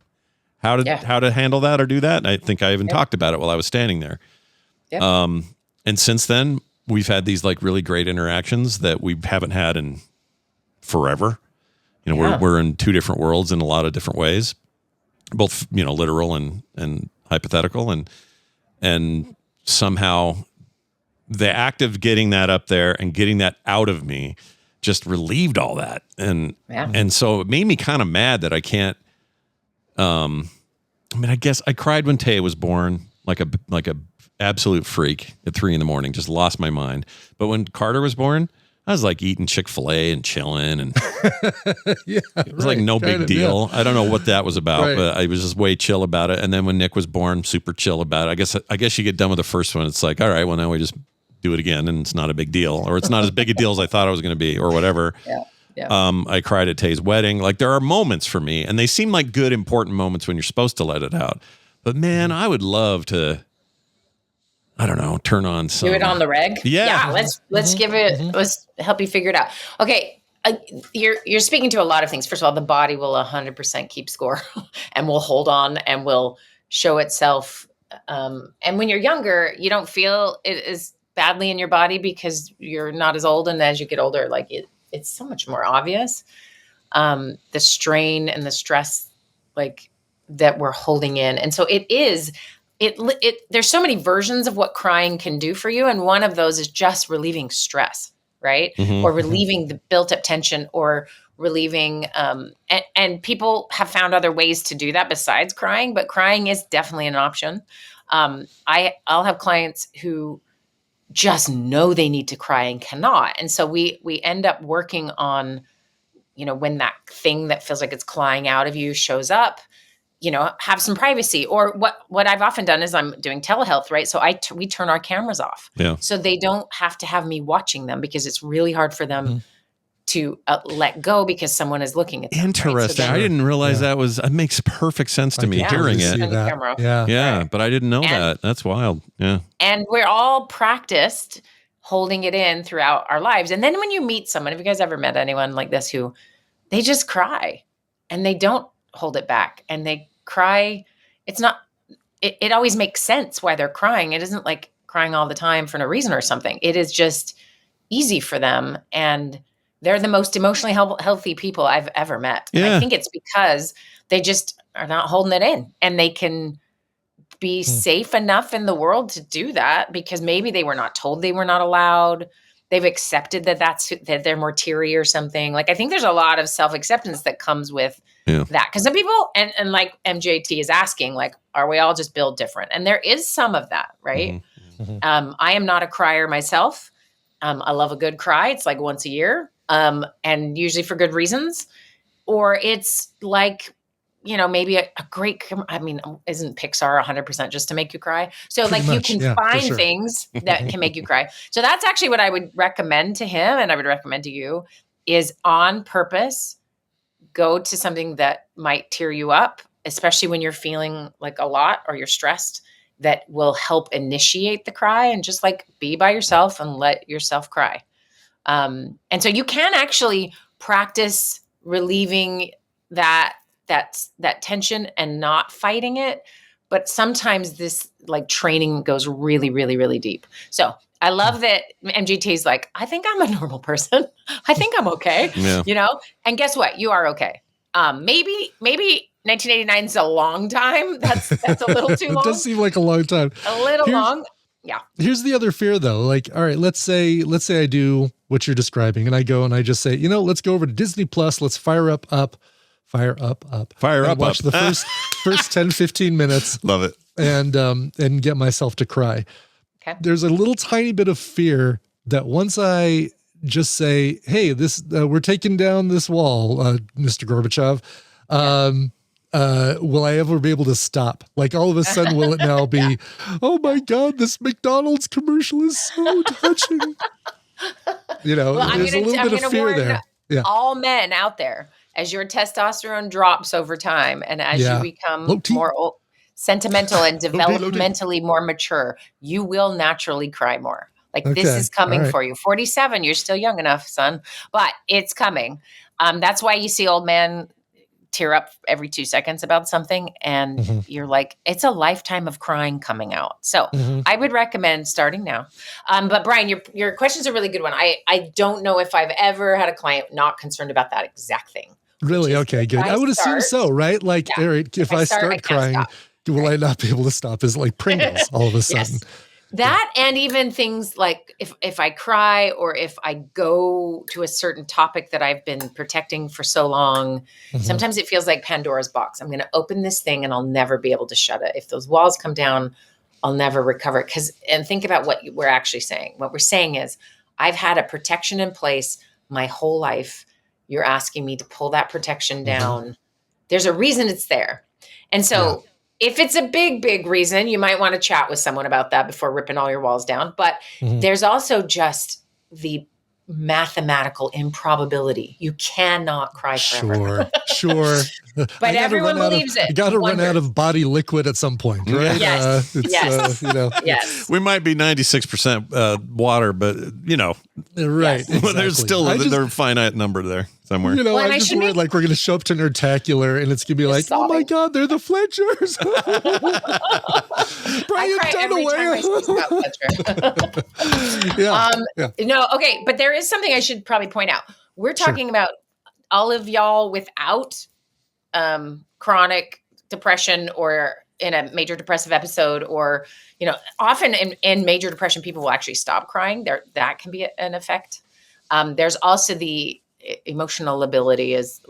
how to handle that or do that. And I think I even talked about it while I was standing there. Yeah. And since then we've had these like really great interactions that we haven't had in forever. We're in two different worlds in a lot of different ways, both, literal and hypothetical, and somehow the act of getting that up there and getting that out of me just relieved all that. And so it made me kind of mad that I can't, I guess I cried when Taya was born, like a absolute freak at 3 a.m, just lost my mind. But when Carter was born, I was like eating Chick-fil-A and chilling, and it was like no big deal. I don't know what that was about, but I was just way chill about it. And then when Nick was born, super chill about it. I guess you get done with the first one. It's like, all right, well now we just do it again, and it's not a big deal, or it's not as big a deal as I thought it was going to be, or whatever. I cried at Tay's wedding. Like, there are moments for me, and they seem like good, important moments when you're supposed to let it out. But man, I would love to, I don't know, turn on some. Do it on the reg? Yeah. Let's give it, let's help you figure it out. Okay. You're speaking to a lot of things. First of all, the body will 100% keep score and will hold on and will show itself. And when you're younger, you don't feel it as badly in your body because you're not as old. And as you get older, like it's so much more obvious. The strain and the stress, like, that we're holding in. And so there's so many versions of what crying can do for you. And one of those is just relieving stress, right? Or relieving the built up tension, or relieving, and people have found other ways to do that besides crying, but crying is definitely an option. I'll have clients who just know they need to cry and cannot. And so we end up working on, when that thing that feels like it's clawing out of you shows up, have some privacy. Or what I've often done is I'm doing telehealth, right? So we turn our cameras off, so they don't have to have me watching them, because it's really hard for them to let go because someone is looking at them. Interesting. Right? So I didn't realize that makes perfect sense to me hearing it. Yeah. But I didn't know that. That's wild. Yeah. And we're all practiced holding it in throughout our lives. And then when you meet someone, have you guys ever met anyone like this who they just cry and they don't hold it back, and they cry? It always makes sense why they're crying. It isn't like crying all the time for no reason or something. It is just, easy for them. And they're the most emotionally healthy people I've ever met. Yeah. And I think it's because they just are not holding it in, and they can be safe enough in the world to do that because maybe they were not told they were not allowed. They've accepted that they're more teary or something. Like, I think there's a lot of self-acceptance that comes with that. Because some people, and like MJT is asking, like, are we all just built different? And there is some of that, right? I am not a crier myself. I love a good cry. It's like once a year, and usually for good reasons. Or it's like, maybe a great, isn't Pixar 100% just to make you cry? So Pretty much, you can find sure. things that can make you cry. So that's actually what I would recommend to him, and I would recommend to you, is on purpose, go to something that might tear you up, especially when you're feeling like a lot or you're stressed, that will help initiate the cry, and just like be by yourself and let yourself cry. And so you can actually practice relieving that tension and not fighting it. But sometimes this like training goes really, really, really deep. So I love that MGT is like, I think I'm a normal person. I think I'm okay. And guess what? You are okay. Maybe 1989 is a long time. That's a little too long. It does seem like a long time. A little long. Yeah. Here's the other fear though. Like, all right, let's say I do what you're describing, and I go and I just say, let's go over to Disney Plus. Let's fire up. Watch the first 10, 15 minutes. Love it. And get myself to cry. Okay. There's a little tiny bit of fear that once I just say, hey, this, we're taking down this wall, Mr. Gorbachev. Will I ever be able to stop? Like, all of a sudden, will it now be, oh my God, this McDonald's commercial is so touching. There's a little bit of fear there. Yeah. All men out there, as your testosterone drops over time, and as you become more sentimental and developmentally more mature, you will naturally cry more. Like, this is coming for you. 47, you're still young enough, son, but it's coming. That's why you see old men tear up every 2 seconds about something, and you're like, it's a lifetime of crying coming out. So I would recommend starting now. But Brian, your question's a really good one. I don't know if I've ever had a client not concerned about that exact thing. Really? Okay, good. I would assume so, right? Like, Eric, if I start crying, will I not be able to stop? Is like Pringles all of a sudden. Yes. That, and even things like if I cry, or if I go to a certain topic that I've been protecting for so long, sometimes it feels like Pandora's box. I'm going to open this thing and I'll never be able to shut it. If those walls come down, I'll never recover it. And think about what we're actually saying. What we're saying is, I've had a protection in place my whole life. You're asking me to pull that protection down. There's a reason it's there. And so if it's a big, big reason, you might want to chat with someone about that before ripping all your walls down. But there's also just the mathematical improbability. You cannot cry forever. Sure. But everyone believes it. You got to run out of body liquid at some point, right? Yes. Yes. We might be 96% water, but right. Exactly. There's still a finite number there somewhere. I just worried like we're going to show up to Nerdtacular and it's going to be like, oh my God, they're the Fletchers. Brian Dunaway. No, okay, but there is something I should probably point out. We're talking about all of y'all without chronic depression, or in a major depressive episode, or often in major depression, people will actually stop crying. That can be an effect. There's also the emotional ability is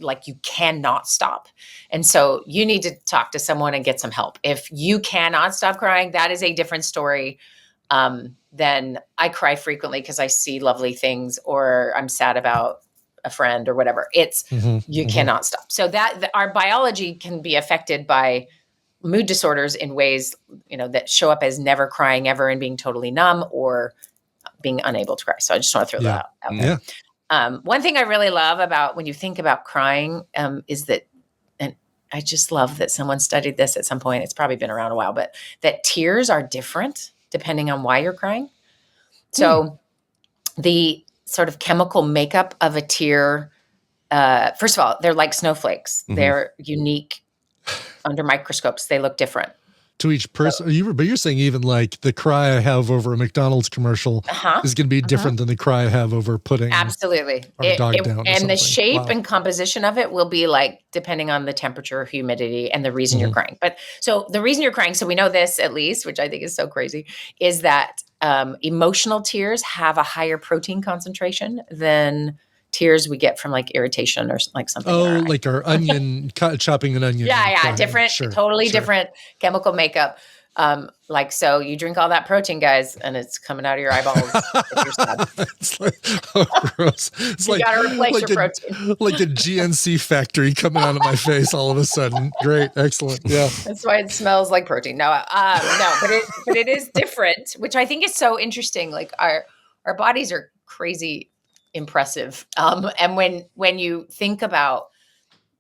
like, you cannot stop. And so you need to talk to someone and get some help. If you cannot stop crying, that is a different story. Then I cry frequently because I see lovely things, or I'm sad about a friend or whatever. It's you cannot stop. So that our biology can be affected by mood disorders in ways, that show up as never crying ever and being totally numb, or being unable to cry. So I just want to throw that out there. One thing I really love about when you think about crying is that, and I just love that someone studied this at some point. It's probably been around a while, but that tears are different depending on why you're crying. So the sort of chemical makeup of a tear, first of all, they're like snowflakes. They're unique under microscopes. They look different. to each person. But you're saying even like the cry I have over a McDonald's commercial is going to be different than the cry I have over putting absolutely our dog down. And the shape and composition of it will be like depending on the temperature, humidity, and the reason you're crying. But so the reason you're crying, so we know this at least, which I think is so crazy, is that emotional tears have a higher protein concentration than tears we get from like irritation or like something. Oh, like our onion, chopping an onion. Yeah. Different, totally different chemical makeup. Like, so you drink all that protein, guys, and it's coming out of your eyeballs. If you're sad. It's like, oh, gross. It's you gotta replace your protein. Like a GNC factory coming out of my face all of a sudden. Great. Excellent. Yeah. That's why it smells like protein. No, but it is different, which I think is so interesting. Like our bodies are crazy impressive. And when you think about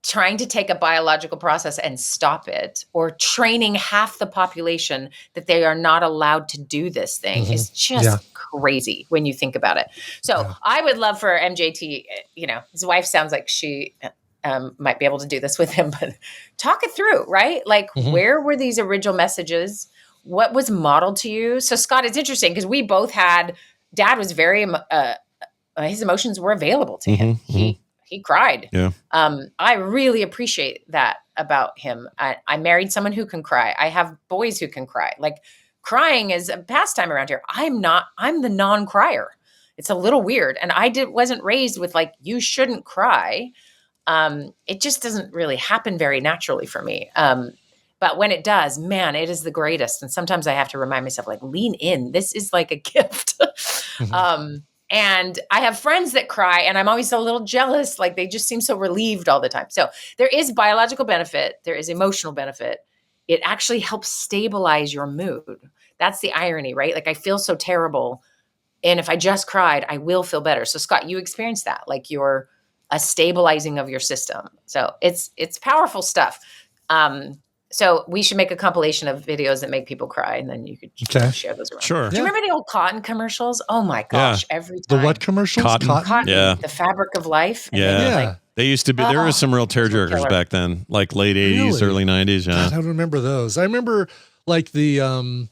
trying to take a biological process and stop it, or training half the population that they are not allowed to do this thing is just crazy when you think about it. So I would love for MJ to, his wife sounds like she might be able to do this with him, but talk it through, right? Like where were these original messages? What was modeled to you? So Scott, it's interesting because we both had, Dad was very, his emotions were available to him. He cried. Yeah. I really appreciate that about him. I married someone who can cry. I have boys who can cry. Like crying is a pastime around here. I'm the non-crier. It's a little weird. And wasn't raised with like, you shouldn't cry. It just doesn't really happen very naturally for me. But when it does, man, it is the greatest. And sometimes I have to remind myself, like, lean in. This is like a gift. And I have friends that cry and I'm always a little jealous. Like they just seem so relieved all the time. So there is biological benefit. There is emotional benefit. It actually helps stabilize your mood. That's the irony, right? Like I feel so terrible. And if I just cried, I will feel better. So Scott, you experienced that, like you're a stabilizing of your system. So it's powerful stuff. So we should make a compilation of videos that make people cry, and then you could share those around. Sure. Do you remember the old cotton commercials? Oh my gosh, every time. The what commercials? Cotton. Yeah. The fabric of life. Yeah. They used to be, there was some real tearjerkers back then, like late 80s, early 90s. Yeah. God, I don't remember those. I remember like the,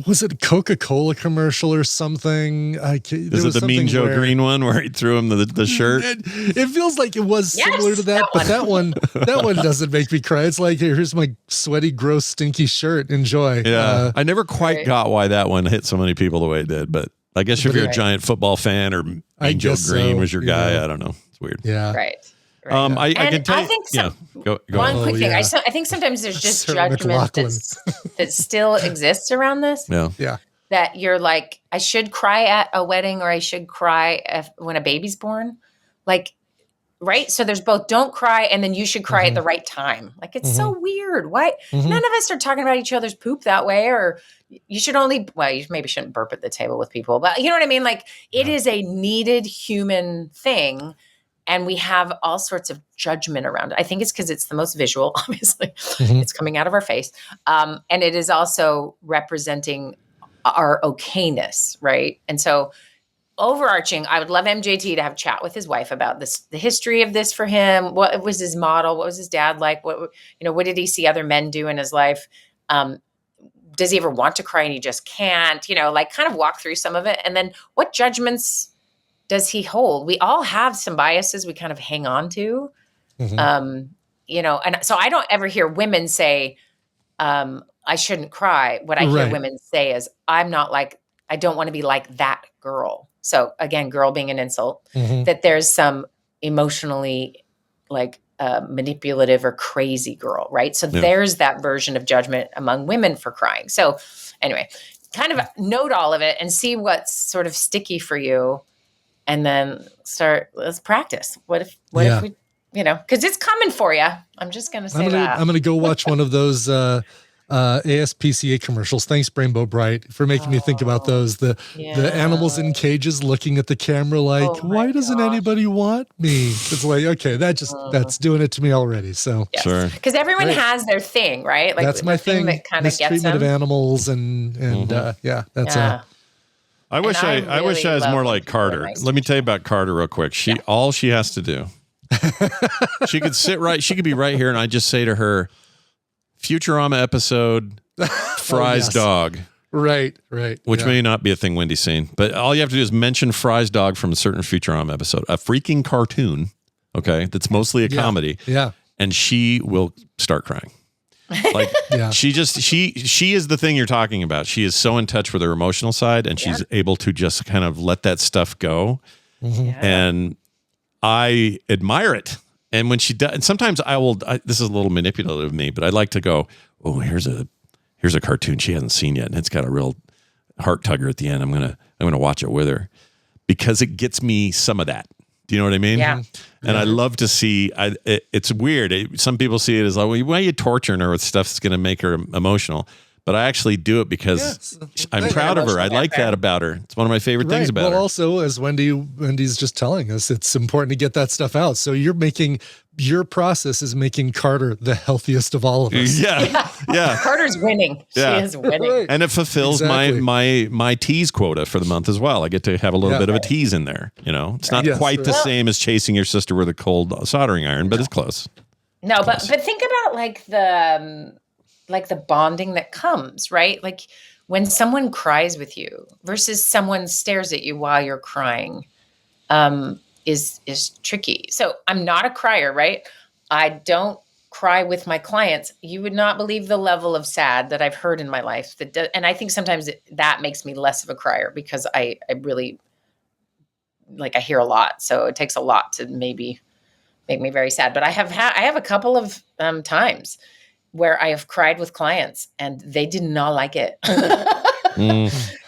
was it a Coca-Cola commercial or something? Is it the Mean Joe Green one where he threw him the shirt? It feels like it was similar to that, but that one doesn't make me cry. It's like, here's my sweaty, gross, stinky shirt. Enjoy. Yeah. I never quite got why that one hit so many people the way it did, but I guess if you're a giant football fan or Mean Joe Green was your guy, I don't know. It's weird. Yeah. Right. I can tell you. Go one on. quick thing. I think sometimes there's just judgment that still exists around this. Yeah. That you're like, I should cry at a wedding or I should cry when a baby's born. Like, right? So there's both don't cry and then you should cry at the right time. Like, it's so weird. Why? None of us are talking about each other's poop that way. Or you should you maybe shouldn't burp at the table with people. But you know what I mean? Like, it is a needed human thing. And we have all sorts of judgment around it. I think it's because it's the most visual, obviously. It's coming out of our face. And it is also representing our okayness, right? And so overarching, I would love MJT to have a chat with his wife about this, the history of this for him. What was his model? What was his dad like? What did he see other men do in his life? Does he ever want to cry and he just can't? Kind of walk through some of it. And then what judgments does he hold? We all have some biases we kind of hang on to, and so I don't ever hear women say, I shouldn't cry. What I hear women say is, I don't want to be like that girl. So again, girl being an insult, that there's some emotionally manipulative or crazy girl, right? So there's that version of judgment among women for crying. So anyway, kind of note all of it and see what's sort of sticky for you. And then let's practice. What if we, because it's coming for you. I'm just going to say that. I'm going to go watch one of those ASPCA commercials. Thanks, Rainbow Bright, for making me think about those. The animals in cages looking at the camera like, why doesn't anybody want me? It's like, okay, that's doing it to me already. So sure. Because everyone has their thing, right? Like that's my thing. That kind of gets mistreatment them. of animals and that's I wish I was more like Carter. Let me tell you about Carter real quick. All she has to do, she could be right here and I just say to her, Futurama episode, Fry's dog. Right. Which may not be a thing Wendy's seen, but all you have to do is mention Fry's dog from a certain Futurama episode, a freaking cartoon, okay, that's mostly a comedy. Yeah. And she will start crying. Like she is the thing you're talking about. She is so in touch with her emotional side, and she's able to just kind of let that stuff go. And I admire it. And when she does, and sometimes this is a little manipulative of me, but I like to go, oh, here's a cartoon she hasn't seen yet, and it's got a real heart tugger at the end. I'm gonna watch it with her because it gets me some of that. Do you know what I mean? Yeah. And I love to see. It's weird. Some people see it as like, well, why are you torturing her with stuff that's going to make her emotional? But I actually do it because I'm proud of her. I like that about her. It's one of my favorite things about her. Well, also, as Wendy's just telling us, it's important to get that stuff out. So your process is making Carter the healthiest of all of us. Yeah. Carter's winning. Yeah. She is winning. And it fulfills my tease quota for the month as well. I get to have a little bit of a tease in there. You know, it's not quite the same as chasing your sister with a cold soldering iron, but it's close. No, but think about like the bonding that comes, right? Like when someone cries with you versus someone stares at you while you're crying, is tricky. So I'm not a crier, right? I don't cry with my clients. You would not believe the level of sad that I've heard in my life. And I think sometimes that makes me less of a crier because I really, like, I hear a lot. So it takes a lot to maybe make me very sad. But I have a couple of times where I have cried with clients and they did not like it.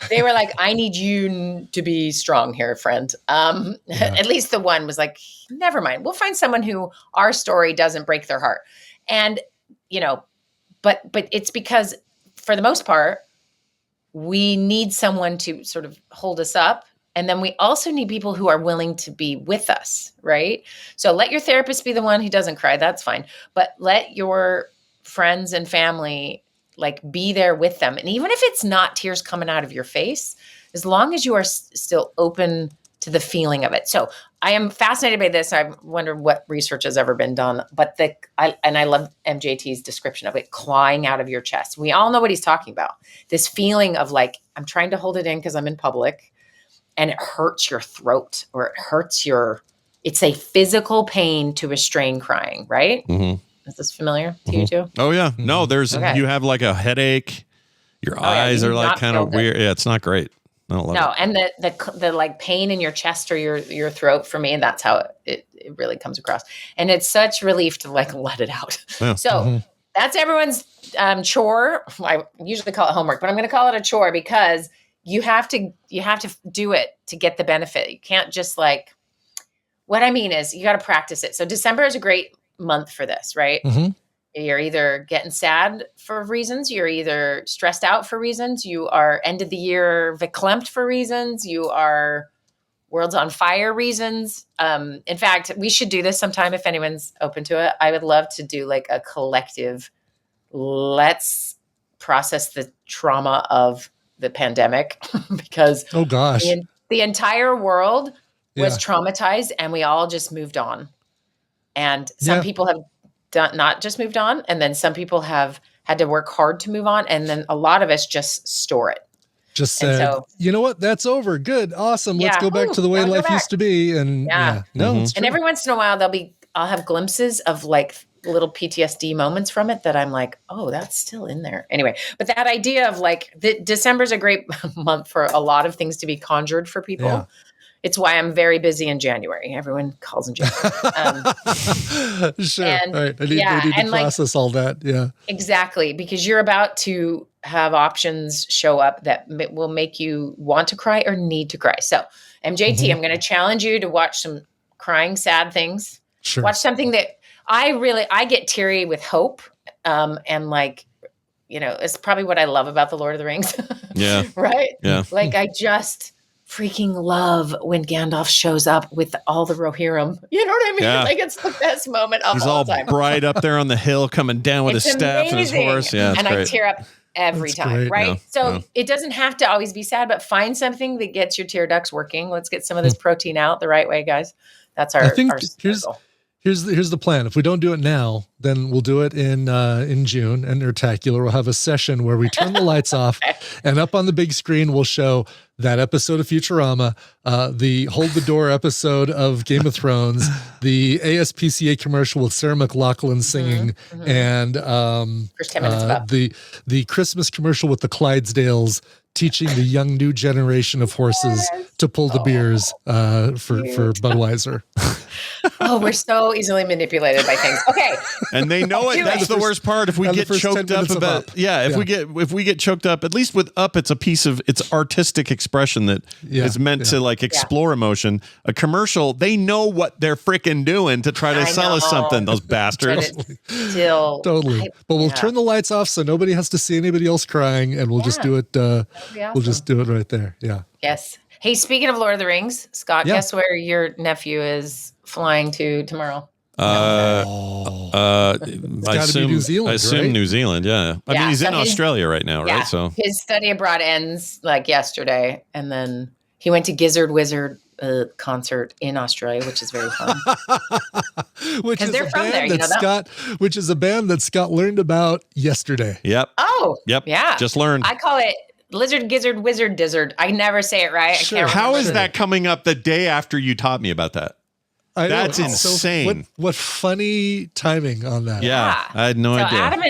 They were like, I need you to be strong here, friend. At least the one was like, never mind. We'll find someone who our story doesn't break their heart. And, you know, but it's because for the most part, we need someone to sort of hold us up. And then we also need people who are willing to be with us, right? So let your therapist be the one who doesn't cry. That's fine. But let your friends and family like be there with them. And even if it's not tears coming out of your face, as long as you are still open to the feeling of it. So I am fascinated by this. I wonder what research has ever been done, but I love MJT's description of it, clawing out of your chest. We all know what he's talking about. This feeling of like, I'm trying to hold it in because I'm in public and it hurts your throat or it hurts it's a physical pain to restrain crying, right? Mm-hmm. Is this familiar to you too? Oh yeah. No, you have like a headache. Your eyes are like kind of weird. Yeah, it's not great. I don't love it. And the like pain in your chest or your throat, for me, that's how it really comes across. And it's such relief to like let it out. Yeah. So that's everyone's chore. I usually call it homework, but I'm going to call it a chore because you have to do it to get the benefit. You can't just like, what I mean is you got to practice it. So December is a great month for this, right? Mm-hmm. You're either getting sad for reasons, you're either stressed out for reasons, you are end of the year verklempt for reasons, you are world's on fire reasons. In fact, we should do this sometime if anyone's open to it. I would love to do like a collective, let's process the trauma of the pandemic because oh gosh, the entire world was traumatized and we all just moved on. And some people have not just moved on. And then some people have had to work hard to move on. And then a lot of us just store it. Just said, you know what? That's over. Good. Awesome. Let's go back to the way life used to be. And it's true. And every once in a while I'll have glimpses of like little PTSD moments from it that I'm like, oh, that's still in there. Anyway, but that idea of like December's a great month for a lot of things to be conjured for people. Yeah. It's why I'm very busy in January. Everyone calls in January. Sure. And, right. I need to process all that. Yeah. Exactly. Because you're about to have options show up that will make you want to cry or need to cry. So MJT, I'm going to challenge you to watch some crying, sad things. Sure. Watch something that I get teary with hope. And like, you know, it's probably what I love about the Lord of the Rings. Yeah. Right. Yeah. Like I just freaking love when Gandalf shows up with all the Rohirrim. You know what I mean? Yeah. Like it's the best moment of all time. He's all bright up there on the hill coming down with his staff and his horse. Yeah, and great. I tear up every time, right? Yeah. So it doesn't have to always be sad, but find something that gets your tear ducts working. Let's get some of this protein out the right way, guys. That's our I think our here's Here's the plan. If we don't do it now, then we'll do it in June, and Nerdtacular. We'll have a session where we turn the lights off, and up on the big screen we'll show that episode of Futurama, the Hold the Door episode of Game of Thrones, the ASPCA commercial with Sarah McLachlan singing, and First 10 minutes about. the Christmas commercial with the Clydesdales teaching the young new generation of horses to pull the beers for Budweiser. Oh, we're so easily manipulated by things. Okay. And they know it. That's the worst part. If we get choked up about, if we get choked up, at least with Up, it's a piece of it's artistic expression that is meant to like explore emotion. A commercial, they know what they're freaking doing to try to sell us something. Those bastards. Totally. But we'll turn the lights off so nobody has to see anybody else crying, and we'll just do it. Awesome. We'll just do it right there. Yeah. Yes. Hey, speaking of Lord of the Rings, Scott, guess where your nephew is flying to tomorrow? I assume New Zealand. I assume right? New Zealand. Yeah. I mean, he's in Australia right now, right? So his study abroad ends like yesterday, and then he went to Gizzard Wizard concert in Australia, which is very fun. Because they're from there, you know that? Which is a band that Scott learned about yesterday. Yep. Oh. Yep. Yeah. Just learned. I call it Lizard, Gizzard, Wizard, Dizzard. I never say it right. Sure. I can't How remember. is that coming up the day after you taught me about that? That's insane. What funny timing on that. Yeah. I had no idea. Adam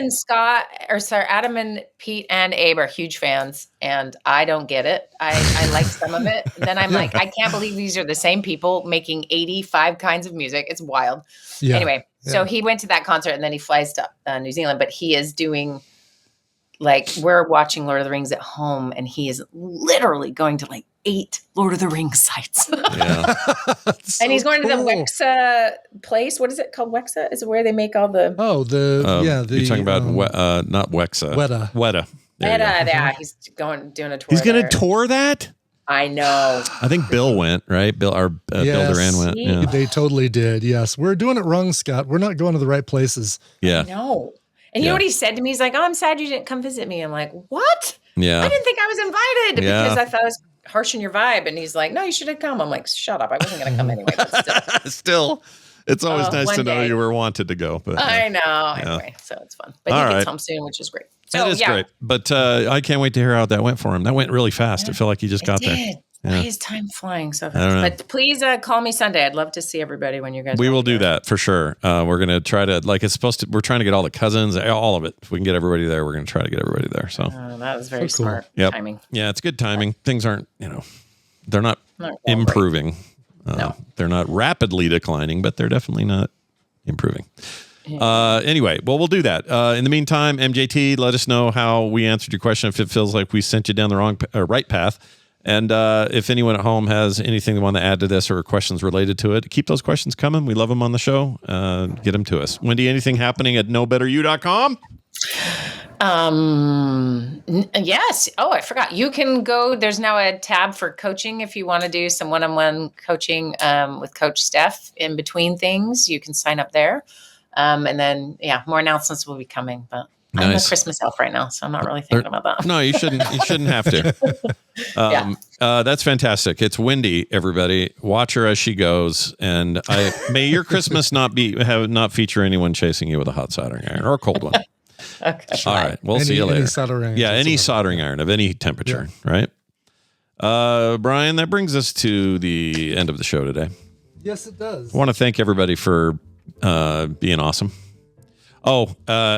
and Pete and Abe are huge fans, and I don't get it. I like some of it. Then I'm like, I can't believe these are the same people making 85 kinds of music. It's wild. Yeah. Anyway, so he went to that concert, and then he flies to New Zealand, but he is doing like, we're watching Lord of the Rings at home, and he is literally going to like 8 Lord of the Rings sites. Yeah. And he's going to the Wexa place. What is it called? Wexa? Is it where they make all the... you're talking about not Wexa. Weta. Yeah, he's doing a tour. He's going to tour that? I know. I think Bill went, right? Bill Duran went. Yeah. They totally did. Yes. We're doing it wrong, Scott. We're not going to the right places. Yeah. No. And you know what he said to me? He's like, "Oh, I'm sad you didn't come visit me." I'm like, "What?" Yeah. I didn't think I was invited because I thought I was harshing your vibe. And he's like, "No, you should have come." I'm like, "Shut up. I wasn't going to come anyway." But still, it's always nice to know day. you were wanted to go. But I know. Anyway, so it's fun. But he gets home soon, which is great. So, that is great. But I can't wait to hear how that went for him. That went really fast. I feel like he just got there. Why is time flying so fast? But please call me Sunday. I'd love to see everybody when you guys. We will do that for sure. We're going to try to, like it's supposed to, we're trying to get all the cousins, all of it. If we can get everybody there, we're going to try to get everybody there. So that was very smart timing. Yeah, it's good timing. Things aren't, they're not improving. No. They're not rapidly declining, but they're definitely not improving. Anyway, well, we'll do that. In the meantime, MJT, let us know how we answered your question if it feels like we sent you down the wrong right path. And if anyone at home has anything they want to add to this or questions related to it, keep those questions coming. We love them on the show. Get them to us. Wendi, anything happening at knowbetteryou.com? Yes. Oh, I forgot. You can go. There's now a tab for coaching if you want to do some one-on-one coaching with Coach Steph in between things. You can sign up there. And then, more announcements will be coming. But I'm a Christmas elf right now, so I'm not really thinking about that. No, you shouldn't. You shouldn't have to. That's fantastic. It's Wendi, everybody. Watch her as she goes, and may your Christmas not feature anyone chasing you with a hot soldering iron or a cold one. Okay. All right. We'll see you later. Any soldering iron. Yeah, any soldering iron of any temperature, right? Brian, that brings us to the end of the show today. Yes, it does. I want to thank everybody for being awesome. I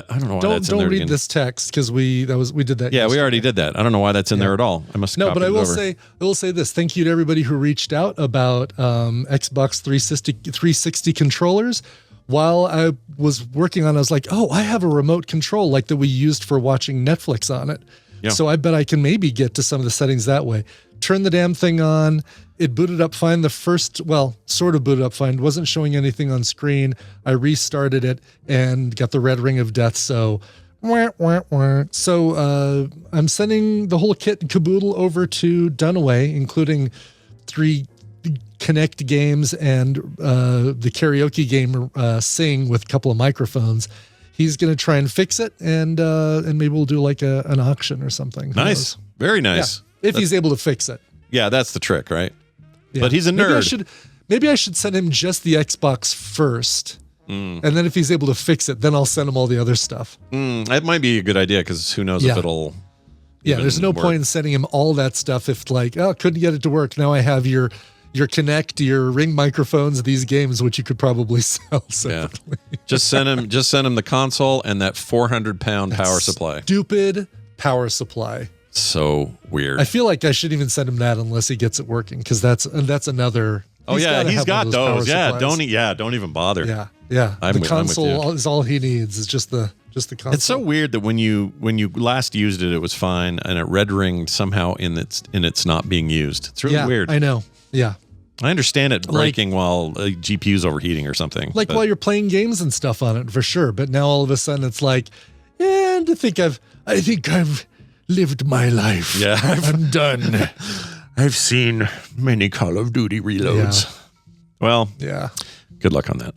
don't know why that's in there. Don't read again. this text because we did that. Yeah, we already did that. I don't know why that's in there at all. I must have but I will say this. Thank you to everybody who reached out about Xbox 360 controllers. While I was working on it, I was like, oh, I have a remote control like that we used for watching Netflix on it. Yeah. So I bet I can maybe get to some of the settings that way. Turn the damn thing on. It booted up fine. Sort of booted up fine. Wasn't showing anything on screen. I restarted it and got the red ring of death. So, So I'm sending the whole kit and caboodle over to Dunaway, including 3 Kinect games and the karaoke game Sing with a couple of microphones. He's going to try and fix it, and maybe we'll do like an auction or something. Nice. Very nice. Yeah, if he's able to fix it. Yeah, that's the trick, right? Yeah. But he's a nerd. Maybe I should send him just the Xbox first And then if he's able to fix it, then I'll send him all the other stuff. That might be a good idea because who knows if it'll. Yeah, there's no point in sending him all that stuff if like, oh, couldn't get it to work. Now I have your Kinect, your Ring microphones, these games, which you could probably sell separately. Yeah. Just send him the console and that 400-pound power supply. Stupid power supply. So weird. I feel like I shouldn't even send him that unless he gets it working because that's another. Oh yeah, he's got those. Yeah, don't even bother. Yeah. The console is all he needs. It's just the console. It's so weird that when you last used it, it was fine, and it red ringed somehow in its not being used. It's really weird. I know. Yeah. I understand it breaking while a GPU's overheating or something. While you're playing games and stuff on it, for sure. But now all of a sudden it's like, and I think I've lived my life. Yeah, I'm done. I've seen many Call of Duty reloads. Yeah. Well, yeah. Good luck on that.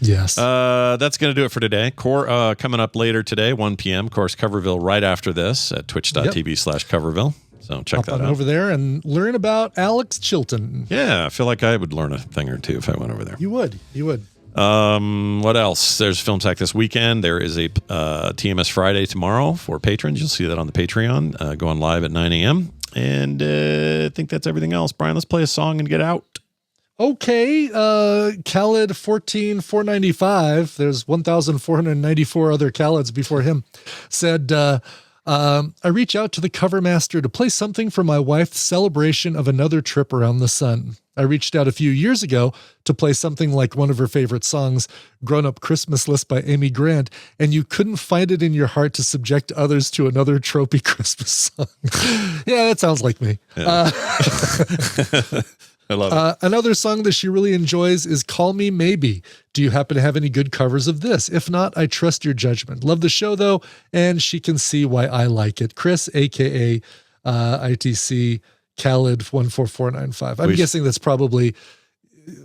Yes. That's going to do it for today. Coming up later today, 1 p.m. Of course, Coverville right after this at twitch.tv/Coverville. So check that out. Over there and learn about Alex Chilton. Yeah, I feel like I would learn a thing or two if I went over there. You would. What else? There's Film Sack this weekend. There is a TMS Friday tomorrow for patrons. You'll see that on the Patreon, going live at 9 a.m. And I think that's everything else. Brian, let's play a song and get out. Okay, Khaled 14495. There's 1,494 other Khaleds before him. Said, I reach out to the cover master to play something for my wife's celebration of another trip around the sun. I reached out a few years ago to play something like one of her favorite songs, Grown Up Christmas List by Amy Grant, and you couldn't find it in your heart to subject others to another tropey Christmas song. Yeah, that sounds like me. Yeah. I love it. Another song that she really enjoys is Call Me Maybe. Do you happen to have any good covers of this? If not, I trust your judgment. Love the show, though, and she can see why I like it. Chris, a.k.a. ITC Khaled 14495. I'm guessing that's probably,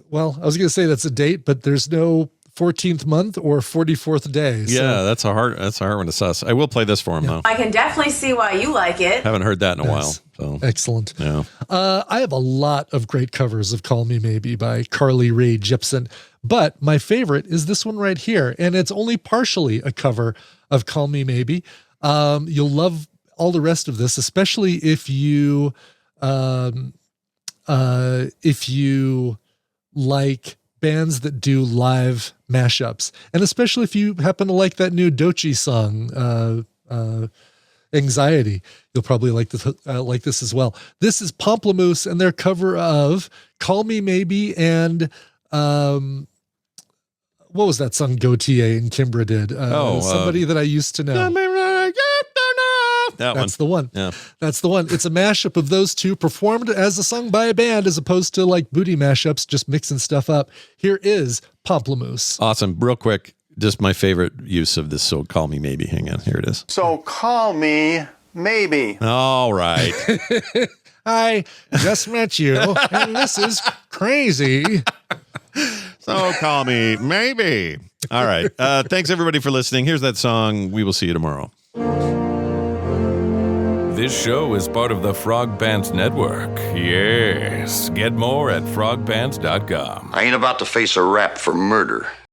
well, I was going to say that's a date, but there's no 14th month or 44th day. So. Yeah, that's a hard one to suss. I will play this for him, though. I can definitely see why you like it. Haven't heard that in a while. So. Excellent. Yeah. I have a lot of great covers of Call Me Maybe by Carly Rae Jepsen, but my favorite is this one right here, and it's only partially a cover of Call Me Maybe. You'll love all the rest of this, especially if you like bands that do live mashups, and especially if you happen to like that new Doechii song, Anxiety, you'll probably like this as well. This is Pomplamoose and their cover of Call Me Maybe and what was that song Gautier and Kimbra did? Somebody that I used to know. That's the one. Yeah. That's the one. It's a mashup of those two performed as a song by a band as opposed to like booty mashups, just mixing stuff up. Here is Pomplamoose. Awesome. Real quick, just my favorite use of this. So Call Me Maybe. Hang on. Here it is. So call me maybe. All right. I just met you and this is crazy. So call me maybe. All right. Thanks everybody for listening. Here's that song. We will see you tomorrow. This show is part of the Frog Pants Network. Yes. Get more at frogpants.com. I ain't about to face a rap for murder.